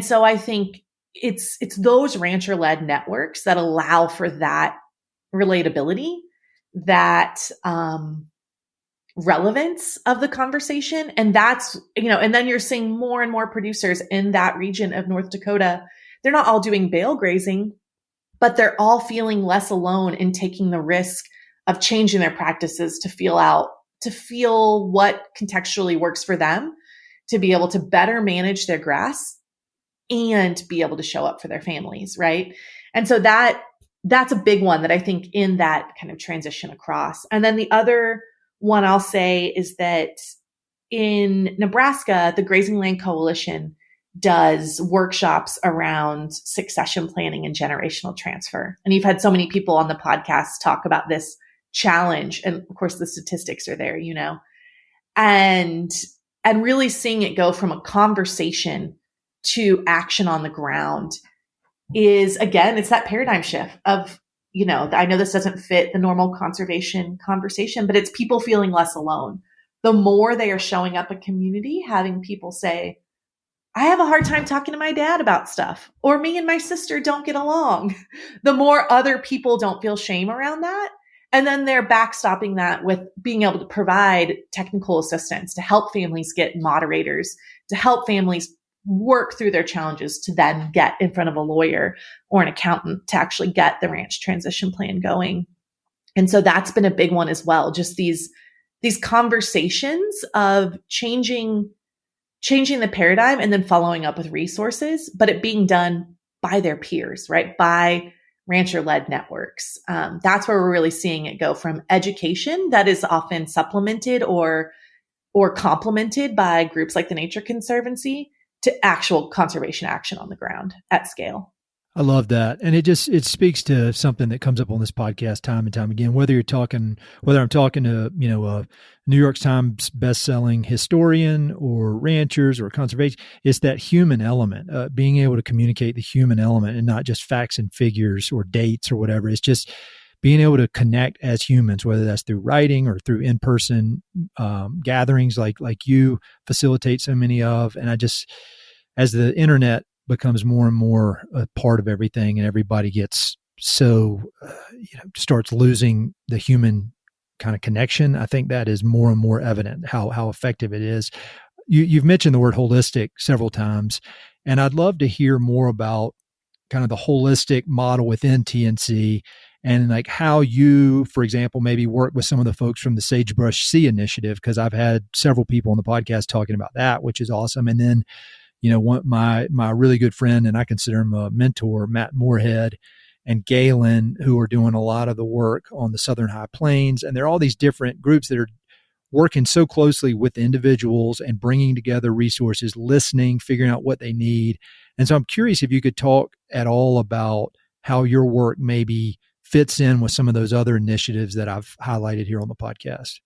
so I think it's those rancher-led networks that allow for that relatability, that relevance of the conversation. And that's, and then you're seeing more and more producers in that region of North Dakota. They're not all doing bale grazing, but they're all feeling less alone in taking the risk of changing their practices to feel what contextually works for them, to be able to better manage their grass and be able to show up for their families. Right. And so that's a big one that I think in that kind of transition across. And then the other one I'll say is that in Nebraska, the Grazing Land Coalition does workshops around succession planning and generational transfer. And you've had so many people on the podcast talk about this challenge. And of course, the statistics are there, and really seeing it go from a conversation to action on the ground is, again, it's that paradigm shift of, I know this doesn't fit the normal conservation conversation, but it's people feeling less alone. The more they are showing up a community, having people say, I have a hard time talking to my dad about stuff, or me and my sister don't get along. The more other people don't feel shame around that. And then they're backstopping that with being able to provide technical assistance to help families get moderators, to help families work through their challenges, to then get in front of a lawyer or an accountant to actually get the ranch transition plan going. And so that's been a big one as well. Just these conversations of changing the paradigm and then following up with resources, but it being done by their peers, right? By rancher-led networks. That's where we're really seeing it go from education that is often supplemented or complemented by groups like the Nature Conservancy to actual conservation action on the ground at scale. I love that. And it speaks to something that comes up on this podcast time and time again, whether I'm talking to, a New York Times best-selling historian or ranchers or conservation, it's that human element, being able to communicate the human element and not just facts and figures or dates or whatever. It's just being able to connect as humans, whether that's through writing or through in-person gatherings like you facilitate so many of. And as the internet becomes more and more a part of everything and everybody gets starts losing the human kind of connection, I think that is more and more evident how effective it is. You've mentioned the word holistic several times, and I'd love to hear more about kind of the holistic model within TNC and like how you, for example, maybe work with some of the folks from the Sagebrush Sea Initiative, because I've had several people on the podcast talking about that, which is awesome. And then my really good friend, and I consider him a mentor, Matt Moorhead and Galen, who are doing a lot of the work on the Southern High Plains. And there are all these different groups that are working so closely with individuals and bringing together resources, listening, figuring out what they need. And so I'm curious if you could talk at all about how your work maybe fits in with some of those other initiatives that I've highlighted here on the podcast.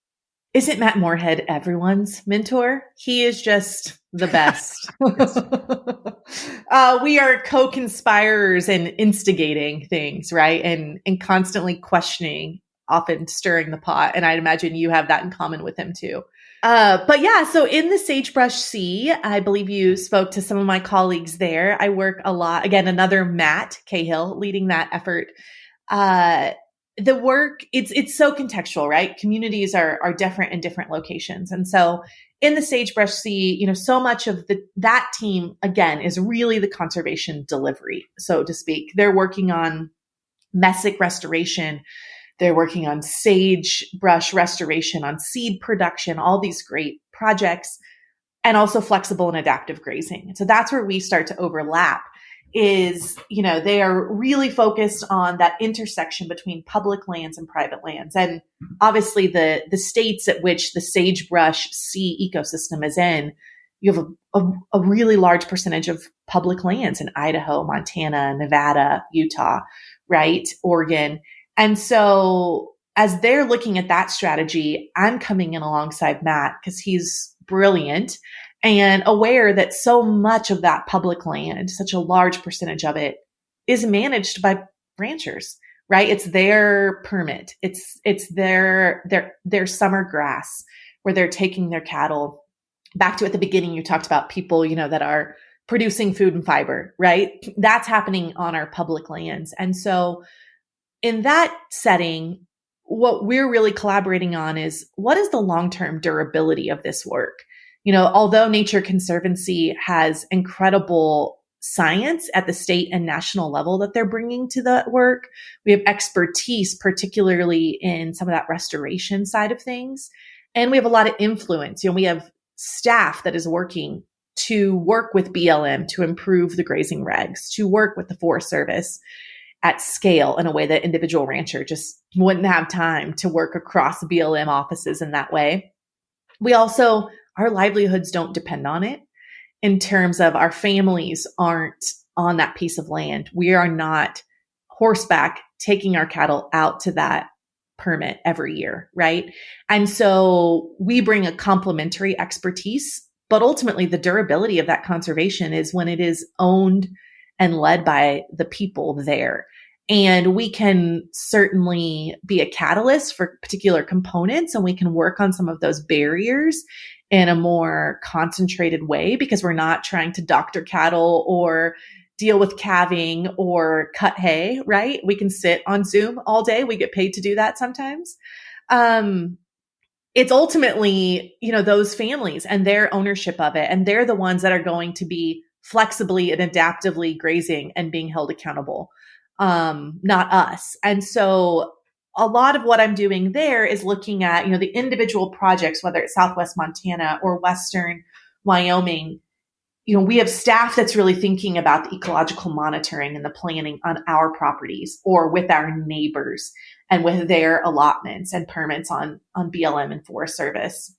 Isn't Matt Moorhead everyone's mentor? He is just the best. We are co-conspirers and instigating things, right? And constantly questioning, often stirring the pot. And I'd imagine you have that in common with him too. But yeah, so in the Sagebrush Sea, I believe you spoke to some of my colleagues there. I work a lot, again, another Matt Cahill leading that effort. The work, it's so contextual, right? Communities are different in different locations. And so in the sagebrush sea, so much of that team, again, is really the conservation delivery, so to speak. They're working on mesic restoration. They're working on sagebrush restoration, on seed production, all these great projects, and also flexible and adaptive grazing. And so that's where we start to overlap is, they are really focused on that intersection between public lands and private lands. And obviously the states at which the sagebrush sea ecosystem is in, you have a really large percentage of public lands in Idaho, Montana, Nevada, Utah, right? Oregon. And so as they're looking at that strategy, I'm coming in alongside Matt because he's brilliant and aware that so much of that public land, such a large percentage of it, is managed by ranchers, right? It's their permit. It's their summer grass where they're taking their cattle. Back to at the beginning, you talked about people, that are producing food and fiber, right? That's happening on our public lands. And so in that setting, what we're really collaborating on is what is the long-term durability of this work? Although Nature Conservancy has incredible science at the state and national level that they're bringing to the work, we have expertise, particularly in some of that restoration side of things. And we have a lot of influence. We have staff that is working to work with BLM to improve the grazing regs, to work with the Forest Service at scale in a way that individual rancher just wouldn't have time to work across BLM offices in that way. We also, our livelihoods don't depend on it in terms of our families aren't on that piece of land. We are not horseback taking our cattle out to that permit every year, right? And so we bring a complementary expertise, but ultimately the durability of that conservation is when it is owned and led by the people there. And we can certainly be a catalyst for particular components, and we can work on some of those barriers in a more concentrated way because we're not trying to doctor cattle or deal with calving or cut hay, right? We can sit on Zoom all day. We get paid to do that sometimes. It's ultimately, those families and their ownership of it. And they're the ones that are going to be flexibly and adaptively grazing and being held accountable, not us. And so a lot of what I'm doing there is looking at, the individual projects, whether it's Southwest Montana or Western Wyoming. We have staff that's really thinking about the ecological monitoring and the planning on our properties or with our neighbors and with their allotments and permits on BLM and Forest Service.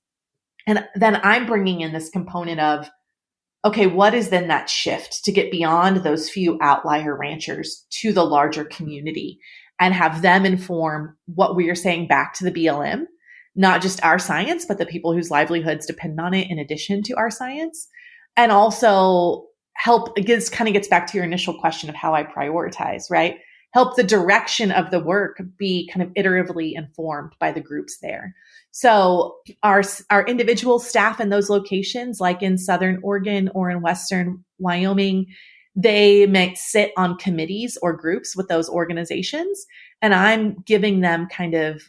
And then I'm bringing in this component of, okay, what is then that shift to get beyond those few outlier ranchers to the larger community and have them inform what we are saying back to the BLM, not just our science, but the people whose livelihoods depend on it in addition to our science. And also help, it gets back to your initial question of how I prioritize, right? Help the direction of the work be kind of iteratively informed by the groups there. So our individual staff in those locations, like in Southern Oregon or in Western Wyoming, they might sit on committees or groups with those organizations. And I'm giving them kind of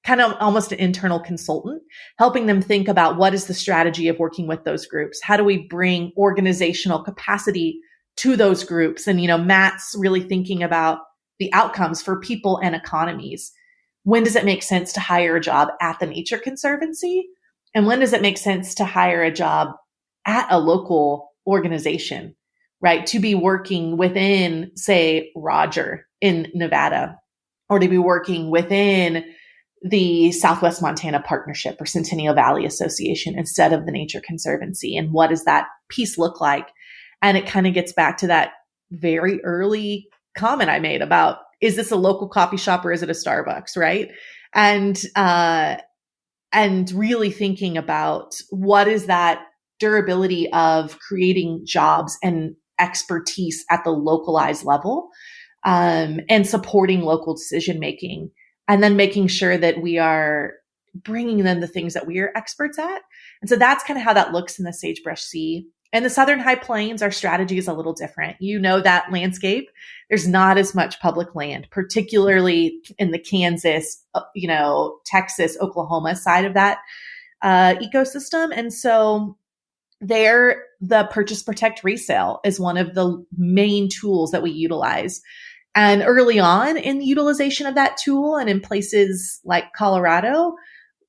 almost an internal consultant, helping them think about what is the strategy of working with those groups? How do we bring organizational capacity to those groups? And, Matt's really thinking about the outcomes for people and economies. When does it make sense to hire a job at the Nature Conservancy? And when does it make sense to hire a job at a local organization, right? To be working within, say, Roger in Nevada, or to be working within the Southwest Montana Partnership or Centennial Valley Association instead of the Nature Conservancy. And what does that piece look like? And it kind of gets back to that very early comment I made about, is this a local coffee shop or is it a Starbucks, right? And really thinking about what is that durability of creating jobs and expertise at the localized level, and supporting local decision-making. And then making sure that we are bringing them the things that we are experts at. And so that's kind of how that looks in the sagebrush sea. In the Southern High Plains, our strategy is a little different. That landscape, there's not as much public land, particularly in the Kansas, Texas, Oklahoma side of that ecosystem. And so there, the purchase, protect, resale is one of the main tools that we utilize. And early on in the utilization of that tool, and in places like Colorado,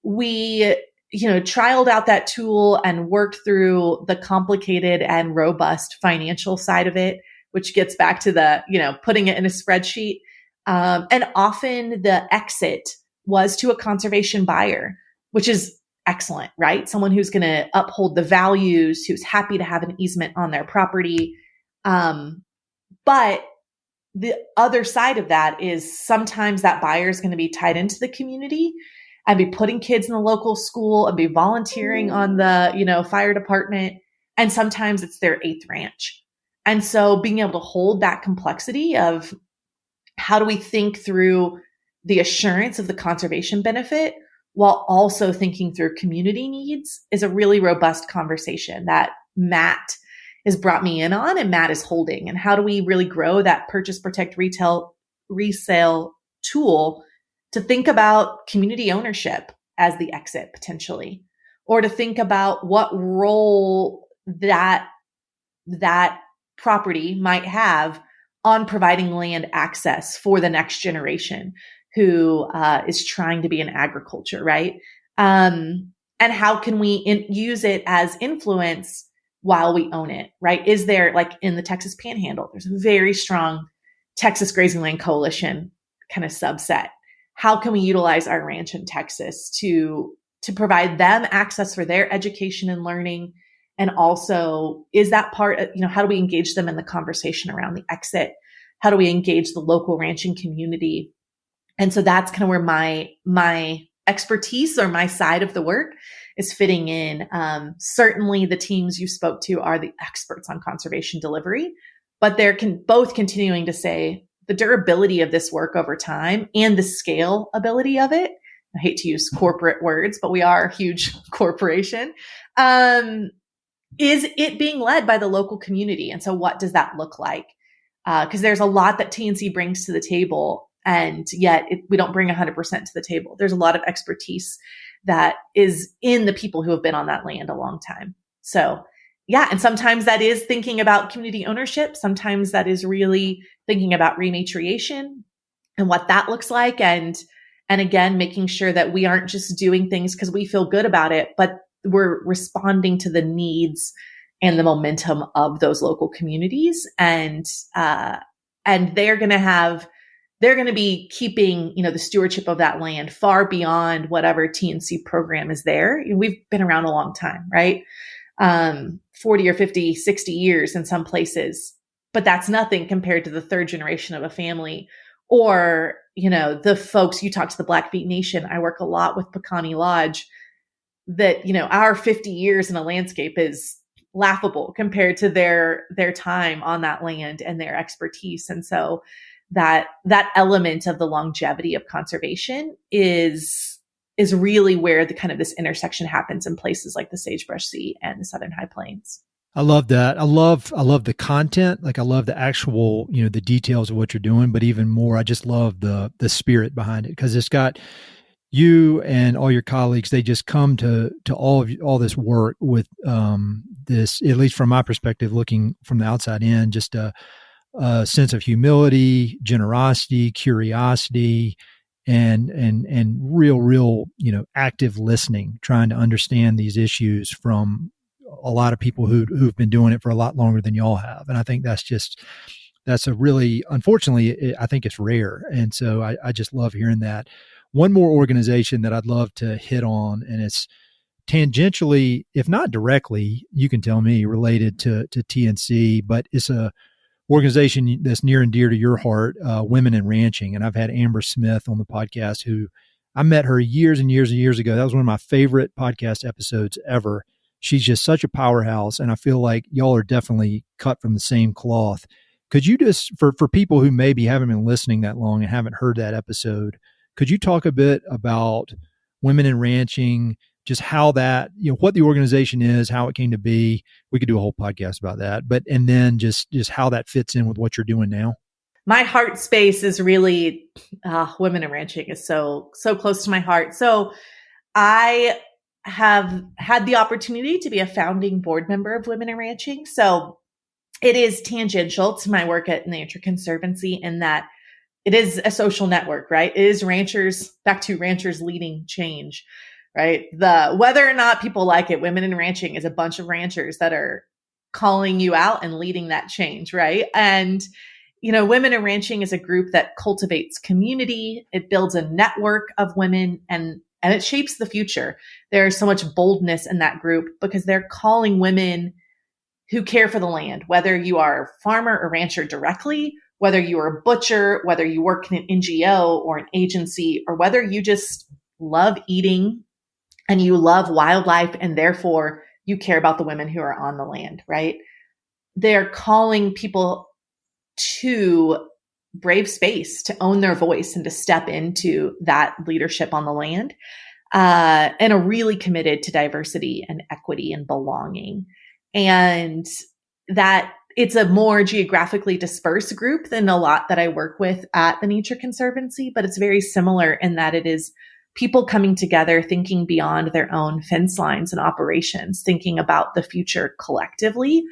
we, trialed out that tool and worked through the complicated and robust financial side of it, which gets back to the, putting it in a spreadsheet. And often the exit was to a conservation buyer, which is excellent, right? Someone who's going to uphold the values, who's happy to have an easement on their property. But the other side of that is sometimes that buyer is going to be tied into the community and be putting kids in the local school and be volunteering on the, fire department. And sometimes it's their eighth ranch. And so being able to hold that complexity of how do we think through the assurance of the conservation benefit while also thinking through community needs is a really robust conversation that Matt has brought me in on and Matt is holding. And how do we really grow that purchase, protect, resale tool to think about community ownership as the exit potentially, or to think about what role that property might have on providing land access for the next generation who is trying to be in agriculture, right? And how can we use it as influence while we own it, right? Is there, like in the Texas Panhandle, there's a very strong Texas Grazing Land Coalition kind of subset. How can we utilize our ranch in Texas to provide them access for their education and learning? And also, is that part, how do we engage them in the conversation around the exit? How do we engage the local ranching community? And so that's kind of where my expertise or my side of the work is fitting in. Certainly the teams you spoke to are the experts on conservation delivery, but they're both continuing to say the durability of this work over time and the scalability of it. I hate to use corporate words, but we are a huge corporation. Is it being led by the local community? And so what does that look like? Because there's a lot that TNC brings to the table, and yet we don't bring 100% to the table. There's a lot of expertise that is in the people who have been on that land a long time. So yeah, and sometimes that is thinking about community ownership. Sometimes that is really thinking about rematriation and what that looks like. And again, making sure that we aren't just doing things because we feel good about it, but we're responding to the needs and the momentum of those local communities. And they're going to be keeping, the stewardship of that land far beyond whatever TNC program is there. We've been around a long time, right? 40 or 50, 60 years in some places, but that's nothing compared to the third generation of a family or, the folks you talk to the Blackfeet Nation. I work a lot with Pecani Lodge that, our 50 years in a landscape is laughable compared to their time on that land and their expertise. And so that element of the longevity of conservation is really where the kind of this intersection happens in places like the Sagebrush Sea and the Southern High Plains. I love that. I love the content. Like I love the actual, the details of what you're doing, but even more, I just love the spirit behind it because it's got you and all your colleagues. They just come to all this work with this, at least from my perspective, looking from the outside in, just a sense of humility, generosity, curiosity, and real, active listening, trying to understand these issues from a lot of people who've been doing it for a lot longer than y'all have. And I think that's a really, unfortunately, I think it's rare. And so I just love hearing that. One more organization that I'd love to hit on, and it's tangentially, if not directly, you can tell me, related to TNC, but it's a organization that's near and dear to your heart, Women in Ranching. And I've had Amber Smith on the podcast, who I met her years and years and years ago. That was one of my favorite podcast episodes ever. She's just such a powerhouse. And I feel like y'all are definitely cut from the same cloth. Could you just, for people who maybe haven't been listening that long and haven't heard that episode, could you talk a bit about Women in Ranching, just how that, what the organization is, how it came to be? We could do a whole podcast about that, and then just how that fits in with what you're doing now. My heart space is really, Women in Ranching is so close to my heart. So I have had the opportunity to be a founding board member of Women in Ranching. So it is tangential to my work at Nature Conservancy in that it is a social network, right? It is ranchers, back to ranchers leading change, right? Whether or not people like it, Women in Ranching is a bunch of ranchers that are calling you out and leading that change, right? And Women in Ranching is a group that cultivates community. It builds a network of women and it shapes the future. There's so much boldness in that group because they're calling women who care for the land, whether you are a farmer or rancher directly, whether you are a butcher, whether you work in an NGO or an agency, or whether you just love eating and you love wildlife and therefore you care about the women who are on the land, right? They're calling people to brave space, to own their voice and to step into that leadership on the land, and are really committed to diversity and equity and belonging. And that it's a more geographically dispersed group than a lot that I work with at the Nature Conservancy, but it's very similar in that it is people coming together, thinking beyond their own fence lines and operations, thinking about the future collectively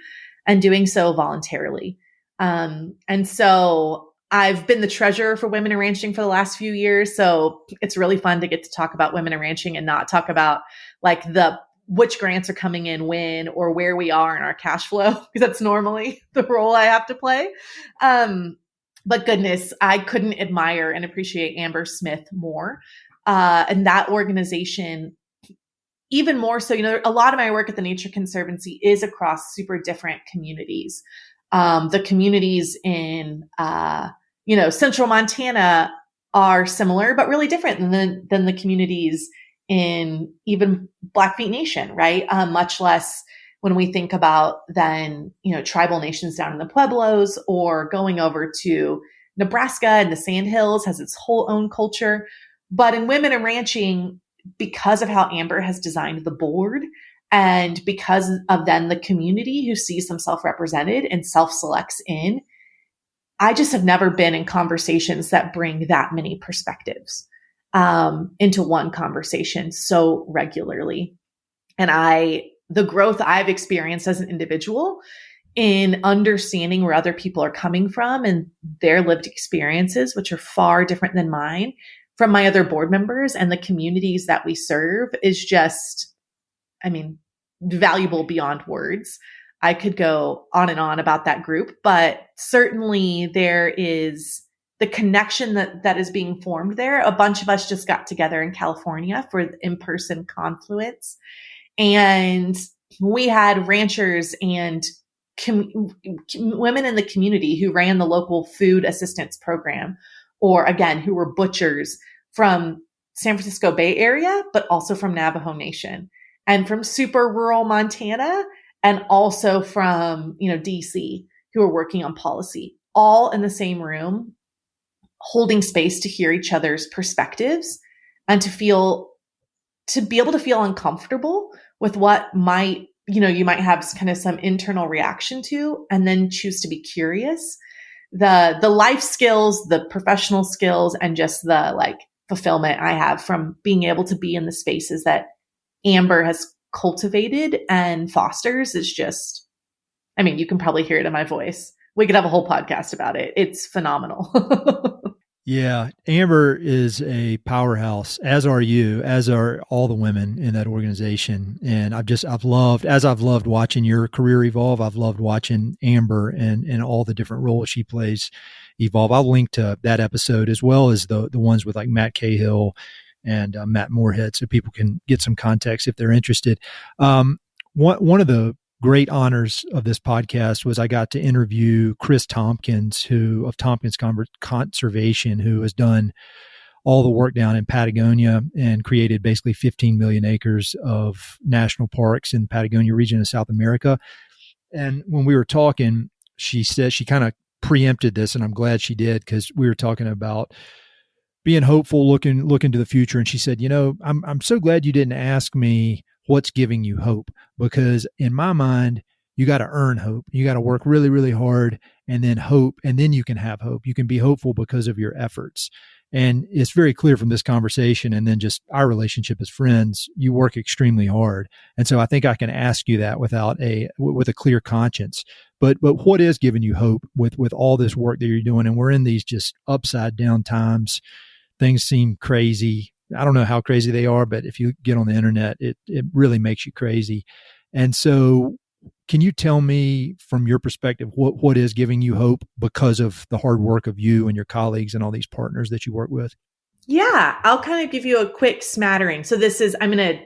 and doing so voluntarily. And so I've been the treasurer for Women in Ranching for the last few years. So it's really fun to get to talk about Women in Ranching and not talk about like which grants are coming in when or where we are in our cash flow, because that's normally the role I have to play. But goodness, I couldn't admire and appreciate Amber Smith more. And that organization, even more so, a lot of my work at the Nature Conservancy is across super different communities. The communities in, central Montana are similar, but really different than the communities in even Blackfeet Nation, right? Much less when we think about then, tribal nations down in the Pueblos or going over to Nebraska and the Sandhills has its whole own culture. But in Women in Ranching, because of how Amber has designed the board and because of then the community who sees themselves represented and self-selects in, I just have never been in conversations that bring that many perspectives into one conversation so regularly. And the growth I've experienced as an individual in understanding where other people are coming from and their lived experiences, which are far different than mine, from my other board members and the communities that we serve is just, valuable beyond words. I could go on and on about that group, but certainly there is the connection that is being formed there. A bunch of us just got together in California for the in-person confluence, and we had ranchers and women in the community who ran the local food assistance program, or again, who were butchers from San Francisco Bay Area, but also from Navajo Nation and from super rural Montana, and also from, DC, who are working on policy, all in the same room, holding space to hear each other's perspectives and to be able to feel uncomfortable with what might, you might have kind of some internal reaction to, and then choose to be curious. The life skills, the professional skills, and just the fulfillment I have from being able to be in the spaces that Amber has cultivated and fosters is just, you can probably hear it in my voice. We could have a whole podcast about it. It's phenomenal. Yeah. Amber is a powerhouse, as are you, as are all the women in that organization. And I've loved watching your career evolve. I've loved watching Amber and all the different roles she plays evolve. I'll link to that episode as well as the ones with like Matt Cahill and Matt Moorhead, so people can get some context if they're interested. One of the great honors of this podcast was I got to interview Chris Tompkins, of Tompkins Conservation, who has done all the work down in Patagonia and created basically 15 million acres of national parks in the Patagonia region of South America. And when we were talking, she said, she kind of preempted this, and I'm glad she did, because we were talking about being hopeful, looking to the future. And she said, I'm so glad you didn't ask me what's giving you hope, because in my mind, you got to earn hope. You got to work really, really hard and then hope. And then you can have hope. You can be hopeful because of your efforts. And it's very clear from this conversation and then just our relationship as friends, you work extremely hard. And so I think I can ask you that with a clear conscience. But what is giving you hope with all this work that you're doing? And we're in these just upside down times. Things seem crazy. I don't know how crazy they are, but if you get on the internet, it really makes you crazy. And so can you tell me from your perspective, what is giving you hope because of the hard work of you and your colleagues and all these partners that you work with? Yeah, I'll kind of give you a quick smattering. So I'm going to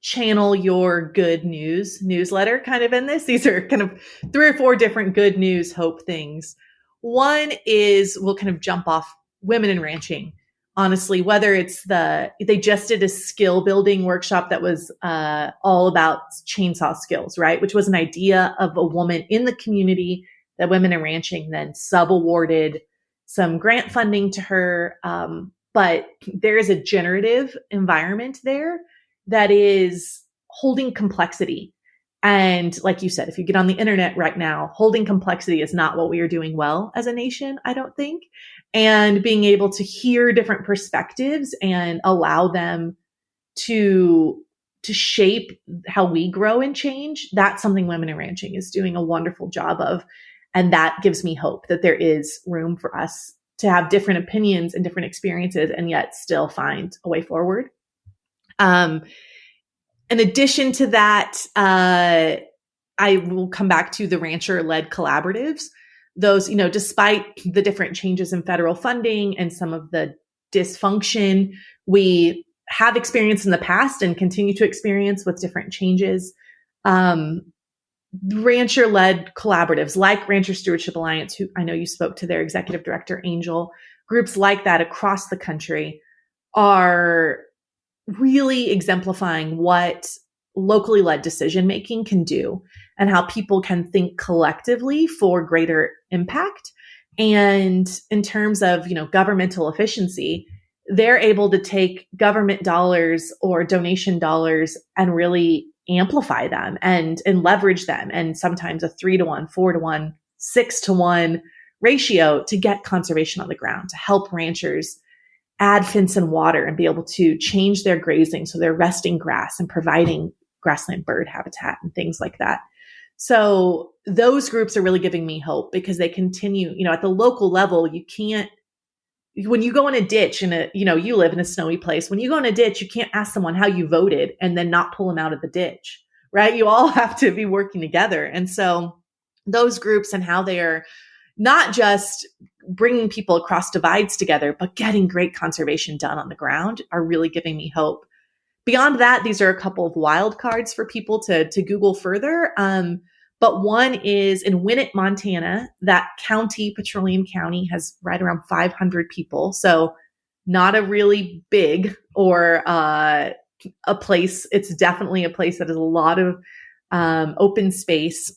channel your good news newsletter kind of in this. These are kind of 3 or 4 different good news, hope things. One is we'll kind of jump off women in ranching. Honestly, whether it's they just did a skill building workshop that was all about chainsaw skills, right? Which was an idea of a woman in the community that Women in Ranching then sub-awarded some grant funding to her. But there is a generative environment there that is holding complexity. And like you said, if you get on the internet right now, holding complexity is not what we are doing well as a nation, I don't think. And being able to hear different perspectives and allow them to shape how we grow and change, that's something Women in Ranching is doing a wonderful job of. And that gives me hope that there is room for us to have different opinions and different experiences and yet still find a way forward. In addition to that, I will come back to the rancher-led collaboratives. Those, despite the different changes in federal funding and some of the dysfunction we have experienced in the past and continue to experience with different changes, rancher-led collaboratives like Rancher Stewardship Alliance, who I know you spoke to their executive director, Angel, groups like that across the country are really exemplifying what locally led decision making can do and how people can think collectively for greater impact. And in terms of, governmental efficiency, they're able to take government dollars or donation dollars and really amplify them and leverage them. And sometimes a 3-to-1, 4-to-1, 6-to-1 ratio to get conservation on the ground, to help ranchers add fence and water and be able to change their grazing so they're resting grass and providing grassland bird habitat and things like that. So those groups are really giving me hope because they continue, at the local level, you can't, when you go in a ditch and you live in a snowy place, when you go in a ditch, you can't ask someone how you voted and then not pull them out of the ditch, right? You all have to be working together. And so those groups and how they are not just bringing people across divides together, but getting great conservation done on the ground are really giving me hope. Beyond that, these are a couple of wild cards for people to Google further. But one is in Winnett, Montana. That county, Petroleum County, has right around 500 people. So not a really big or a place. It's definitely a place that has a lot of open space.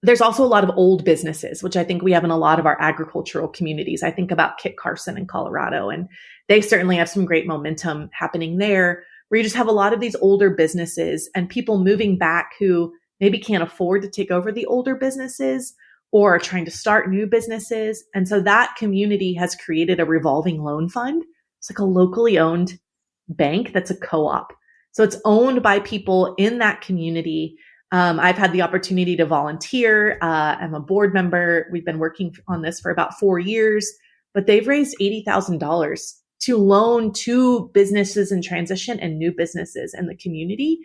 There's also a lot of old businesses, which I think we have in a lot of our agricultural communities. I think about Kit Carson in Colorado, and they certainly have some great momentum happening there, where you just have a lot of these older businesses and people moving back who maybe can't afford to take over the older businesses or are trying to start new businesses. And so that community has created a revolving loan fund. It's like a locally owned bank that's a co-op. So it's owned by people in that community. I've had the opportunity to volunteer. I'm a board member. We've been working on this for about 4 years, but they've raised $80,000 to loan to businesses in transition and new businesses in the community.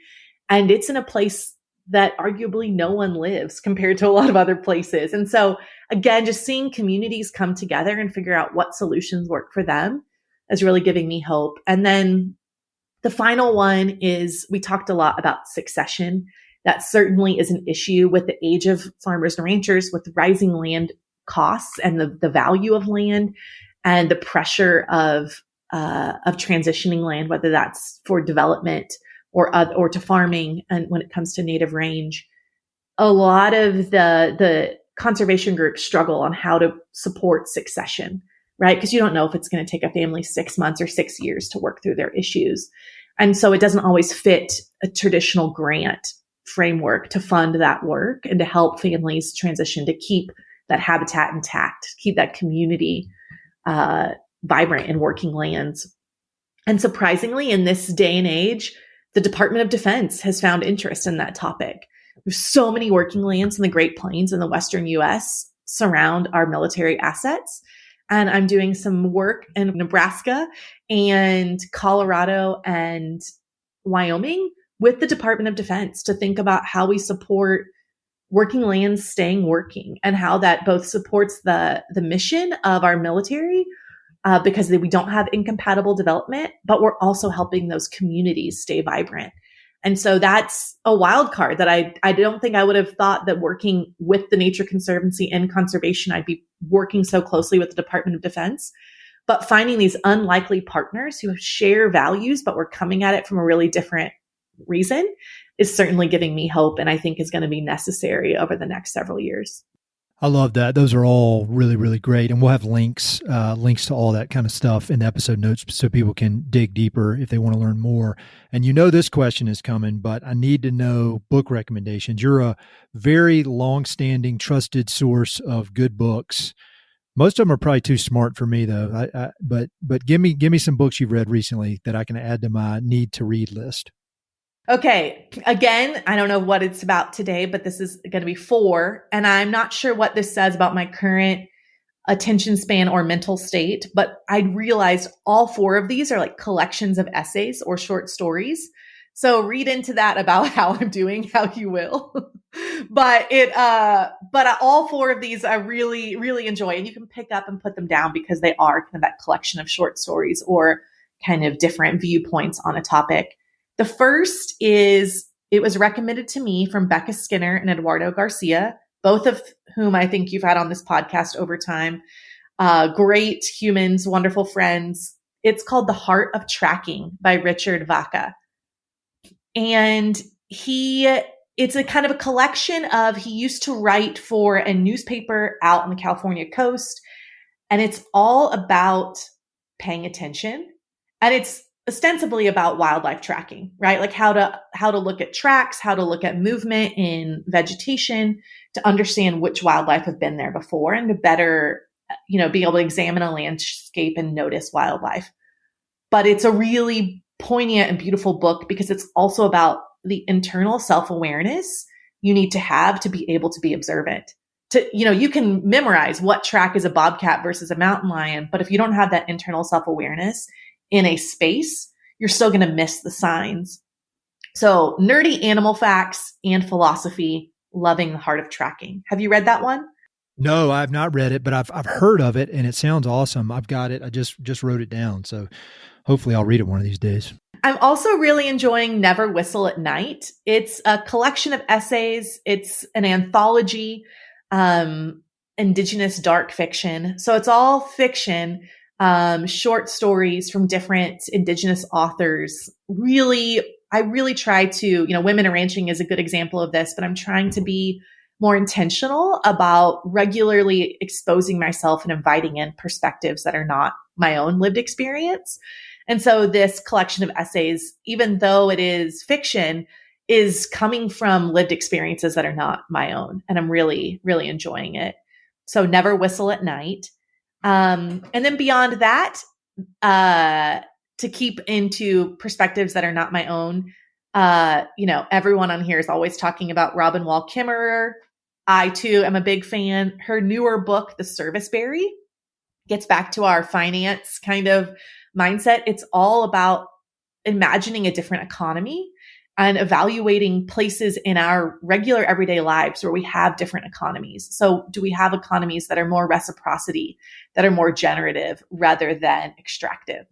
And it's in a place that arguably no one lives compared to a lot of other places. And so again, just seeing communities come together and figure out what solutions work for them is really giving me hope. And then the final one is we talked a lot about succession. That certainly is an issue with the age of farmers and ranchers, with rising land costs and the value of land and the pressure of transitioning land, whether that's for development or to farming. And when it comes to native range, a lot of the conservation groups struggle on how to support succession, right? Because you don't know if it's going to take a family 6 months or 6 years to work through their issues. And so it doesn't always fit a traditional grant framework to fund that work and to help families transition, to keep that habitat intact, keep that community vibrant in working lands. And surprisingly, in this day and age, the Department of Defense has found interest in that topic. There's so many working lands in the Great Plains in the Western US surround our military assets. And I'm doing some work in Nebraska and Colorado and Wyoming with the Department of Defense to think about how we support working lands staying working and how that both supports the mission of our military, because we don't have incompatible development, but we're also helping those communities stay vibrant. And so that's a wild card that I don't think I would have thought that working with the Nature Conservancy and conservation, I'd be working so closely with the Department of Defense. But finding these unlikely partners who share values, but we're coming at it from a really different reason is certainly giving me hope, and I think is going to be necessary over the next several years. I love that. Those are all really, really great. And we'll have links to all that kind of stuff in the episode notes so people can dig deeper if they want to learn more. And this question is coming, but I need to know book recommendations. You're a very long-standing, trusted source of good books. Most of them are probably too smart for me, though. But give me some books you've read recently that I can add to my need to read list. Okay. Again, I don't know what it's about today, but this is going to be 4. And I'm not sure what this says about my current attention span or mental state, but I realized all 4 of these are like collections of essays or short stories. So read into that about how I'm doing, how you will. But all 4 of these I really, really enjoy, and you can pick up and put them down because they are kind of that collection of short stories or kind of different viewpoints on a topic. The first is, it was recommended to me from Becca Skinner and Eduardo Garcia, both of whom I think you've had on this podcast over time. Great humans, wonderful friends. It's called The Heart of Tracking by Richard Vaca. And it's a kind of a collection of, he used to write for a newspaper out on the California coast. And it's all about paying attention. And it's ostensibly about wildlife tracking, right? Like how to look at tracks, how to look at movement in vegetation to understand which wildlife have been there before and to better, be able to examine a landscape and notice wildlife. But it's a really poignant and beautiful book because it's also about the internal self-awareness you need to have to be able to be observant. You can memorize what track is a bobcat versus a mountain lion, but if you don't have that internal self-awareness in a space, you're still going to miss the signs. So nerdy animal facts and philosophy, loving The Heart of Tracking. Have you read that one? No, I've not read it, but I've heard of it and it sounds awesome. I've got it. I just wrote it down. So hopefully I'll read it one of these days. I'm also really enjoying Never Whistle at Night. It's a collection of essays. It's an anthology, indigenous dark fiction. So it's all fiction, short stories from different indigenous authors. I really try to, Women in Ranching is a good example of this, but I'm trying to be more intentional about regularly exposing myself and inviting in perspectives that are not my own lived experience. And so this collection of essays, even though it is fiction, is coming from lived experiences that are not my own. And I'm really, really enjoying it. So Never Whistle at Night. And then beyond that, to keep into perspectives that are not my own, everyone on here is always talking about Robin Wall Kimmerer. I too am a big fan. Her newer book, The Serviceberry, gets back to our finance kind of mindset. It's all about imagining a different economy and evaluating places in our regular everyday lives where we have different economies. So do we have economies that are more reciprocity, that are more generative rather than extractive?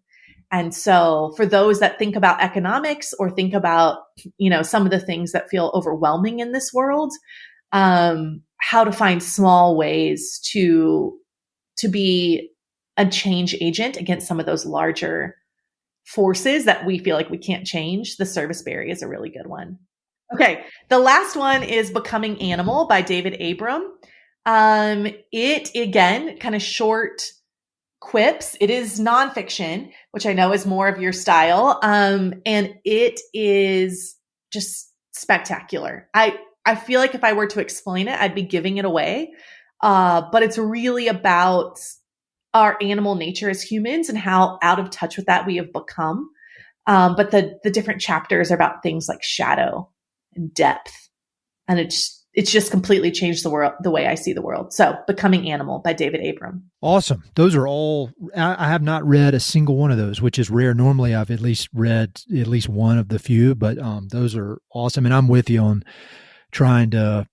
And so for those that think about economics or think about, some of the things that feel overwhelming in this world, how to find small ways to be a change agent against some of those larger forces that we feel like we can't change. The Serviceberry is a really good one. Okay. The last one is Becoming Animal by David Abram. It again, kind of short quips. It is nonfiction, which I know is more of your style. And it is just spectacular. I feel like if I were to explain it, I'd be giving it away. But it's really about our animal nature as humans and how out of touch with that we have become. But the different chapters are about things like shadow and depth. And it's just completely changed the world, the way I see the world. So Becoming Animal by David Abram. Awesome. Those are all, I have not read a single one of those, which is rare. Normally I've at least read at least one of the few, but those are awesome. And I'm with you on trying to,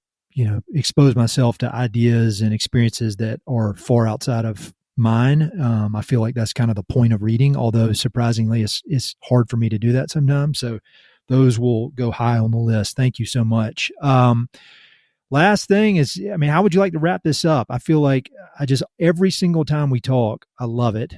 expose myself to ideas and experiences that are far outside of mine. I feel like that's kind of the point of reading, although surprisingly it's hard for me to do that sometimes. So those will go high on the list. Thank you so much. Last thing is, how would you like to wrap this up? I feel like every single time we talk, I love it.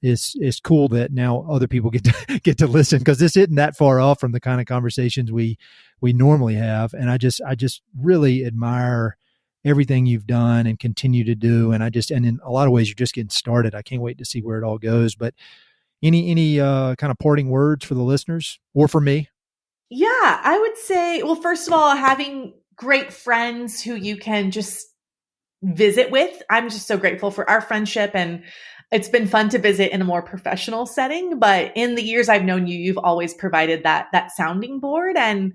It's cool that now other people get to listen, because this isn't that far off from the kind of conversations we normally have. And I just really admire everything you've done and continue to do. And in a lot of ways, you're just getting started. I can't wait to see where it all goes. But any kind of parting words for the listeners or for me? Yeah, I would say, well, first of all, having great friends who you can just visit with. I'm just so grateful for our friendship, and it's been fun to visit in a more professional setting. But in the years I've known you, you've always provided that sounding board. And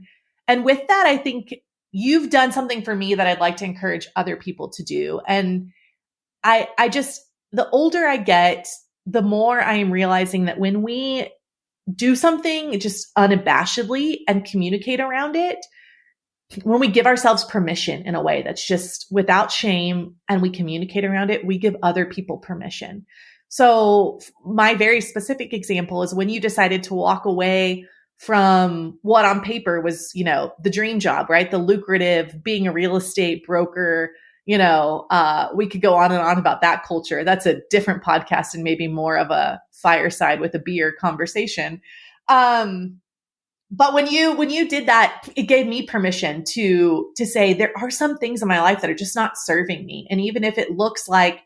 with that, I think you've done something for me that I'd like to encourage other people to do. And I just, the older I get, the more I am realizing that when we do something just unabashedly and communicate around it, when we give ourselves permission in a way that's just without shame and we communicate around it, we give other people permission. So my very specific example is when you decided to walk away from what on paper was, the dream job, right? The lucrative, being a real estate broker, we could go on and on about that culture. That's a different podcast and maybe more of a fireside with a beer conversation. But when you did that, it gave me permission to say there are some things in my life that are just not serving me. And even if it looks like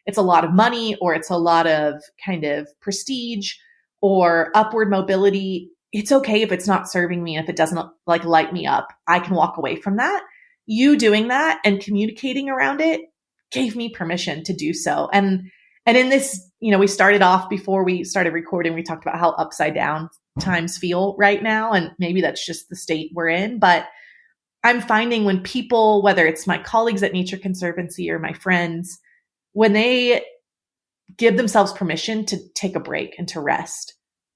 it's a lot of money or it's a lot of kind of prestige or upward mobility, it's okay if it's not serving me. If it doesn't light me up, I can walk away from that. You doing that and communicating around it gave me permission to do so. And in this, we started off before we started recording, we talked about how upside down times feel right now. And maybe that's just the state we're in. But I'm finding when people, whether it's my colleagues at Nature Conservancy or my friends, when they give themselves permission to take a break and to rest,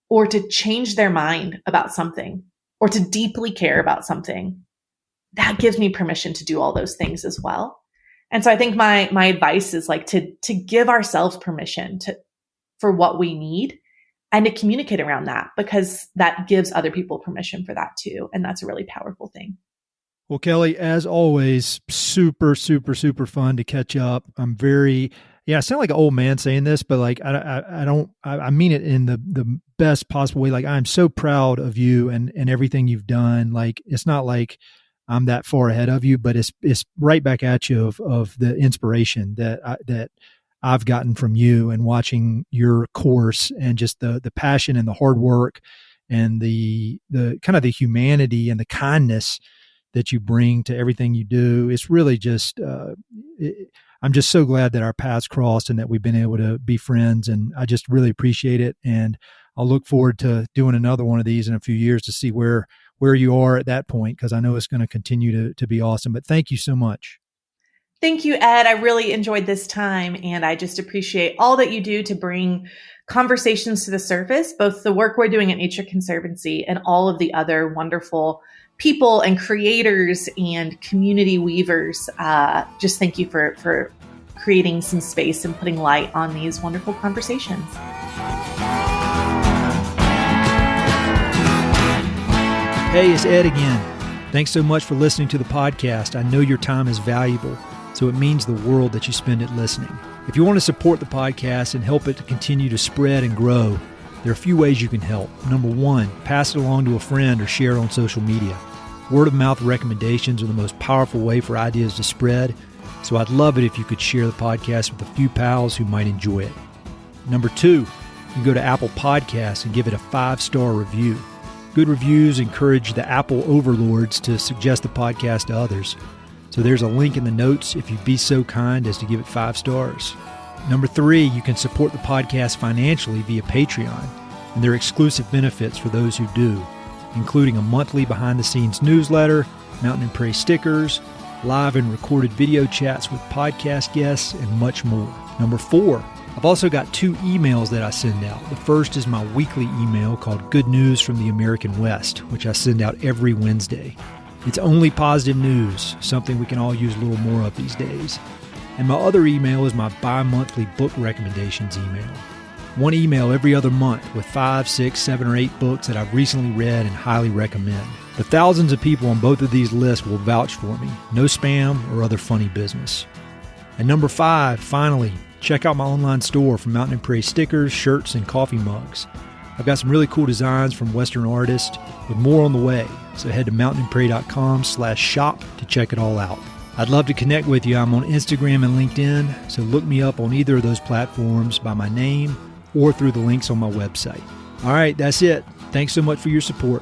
or to change their mind about something, or to deeply care about something, that gives me permission to do all those things as well. And so I think my advice is to give ourselves permission for what we need and to communicate around that, because that gives other people permission for that too. And that's a really powerful thing. Well, Kelly, as always, super, super, super fun to catch up. I sound like an old man saying this, but I mean it in the best possible way. I'm so proud of you and everything you've done. It's not like I'm that far ahead of you, but it's right back at you of the inspiration that I've gotten from you and watching your course, and just the passion and the hard work and the kind of the humanity and the kindness that you bring to everything you do. It's really just, I'm just so glad that our paths crossed and that we've been able to be friends, and I just really appreciate it. And I'll look forward to doing another one of these in a few years to see where you are at that point, because I know it's going to continue to be awesome. But thank you so much. Thank you, Ed. I really enjoyed this time, and I just appreciate all that you do to bring conversations to the surface, both the work we're doing at Nature Conservancy and all of the other wonderful people and creators and community weavers. Just thank you for creating some space and putting light on these wonderful conversations. Hey, it's Ed again. Thanks so much for listening to the podcast. I know your time is valuable, so it means the world that you spend it listening. If you want to support the podcast and help it to continue to spread and grow, there are a few ways you can help. Number one, pass it along to a friend or share it on social media. Word of mouth recommendations are the most powerful way for ideas to spread, so I'd love it if you could share the podcast with a few pals who might enjoy it. Number two, you can go to Apple Podcasts and give it a 5-star review. Good reviews encourage the Apple overlords to suggest the podcast to others. So there's a link in the notes if you'd be so kind as to give it 5 stars. Number 3, you can support the podcast financially via Patreon, and there are exclusive benefits for those who do, including a monthly behind-the-scenes newsletter, Mountain and Prairie stickers, live and recorded video chats with podcast guests, and much more. Number 4, I've also got 2 emails that I send out. The first is my weekly email called Good News from the American West, which I send out every Wednesday. It's only positive news, something we can all use a little more of these days. And my other email is my bi-monthly book recommendations email. One email every other month with 5, 6, 7, or 8 books that I've recently read and highly recommend. The thousands of people on both of these lists will vouch for me. No spam or other funny business. And number 5, finally, check out my online store for Mountain and Prairie stickers, shirts, and coffee mugs. I've got some really cool designs from Western artists with more on the way, so head to mountainandprairie.com/shop to check it all out. I'd love to connect with you. I'm on Instagram and LinkedIn, so look me up on either of those platforms by my name or through the links on my website. All right, that's it. Thanks so much for your support.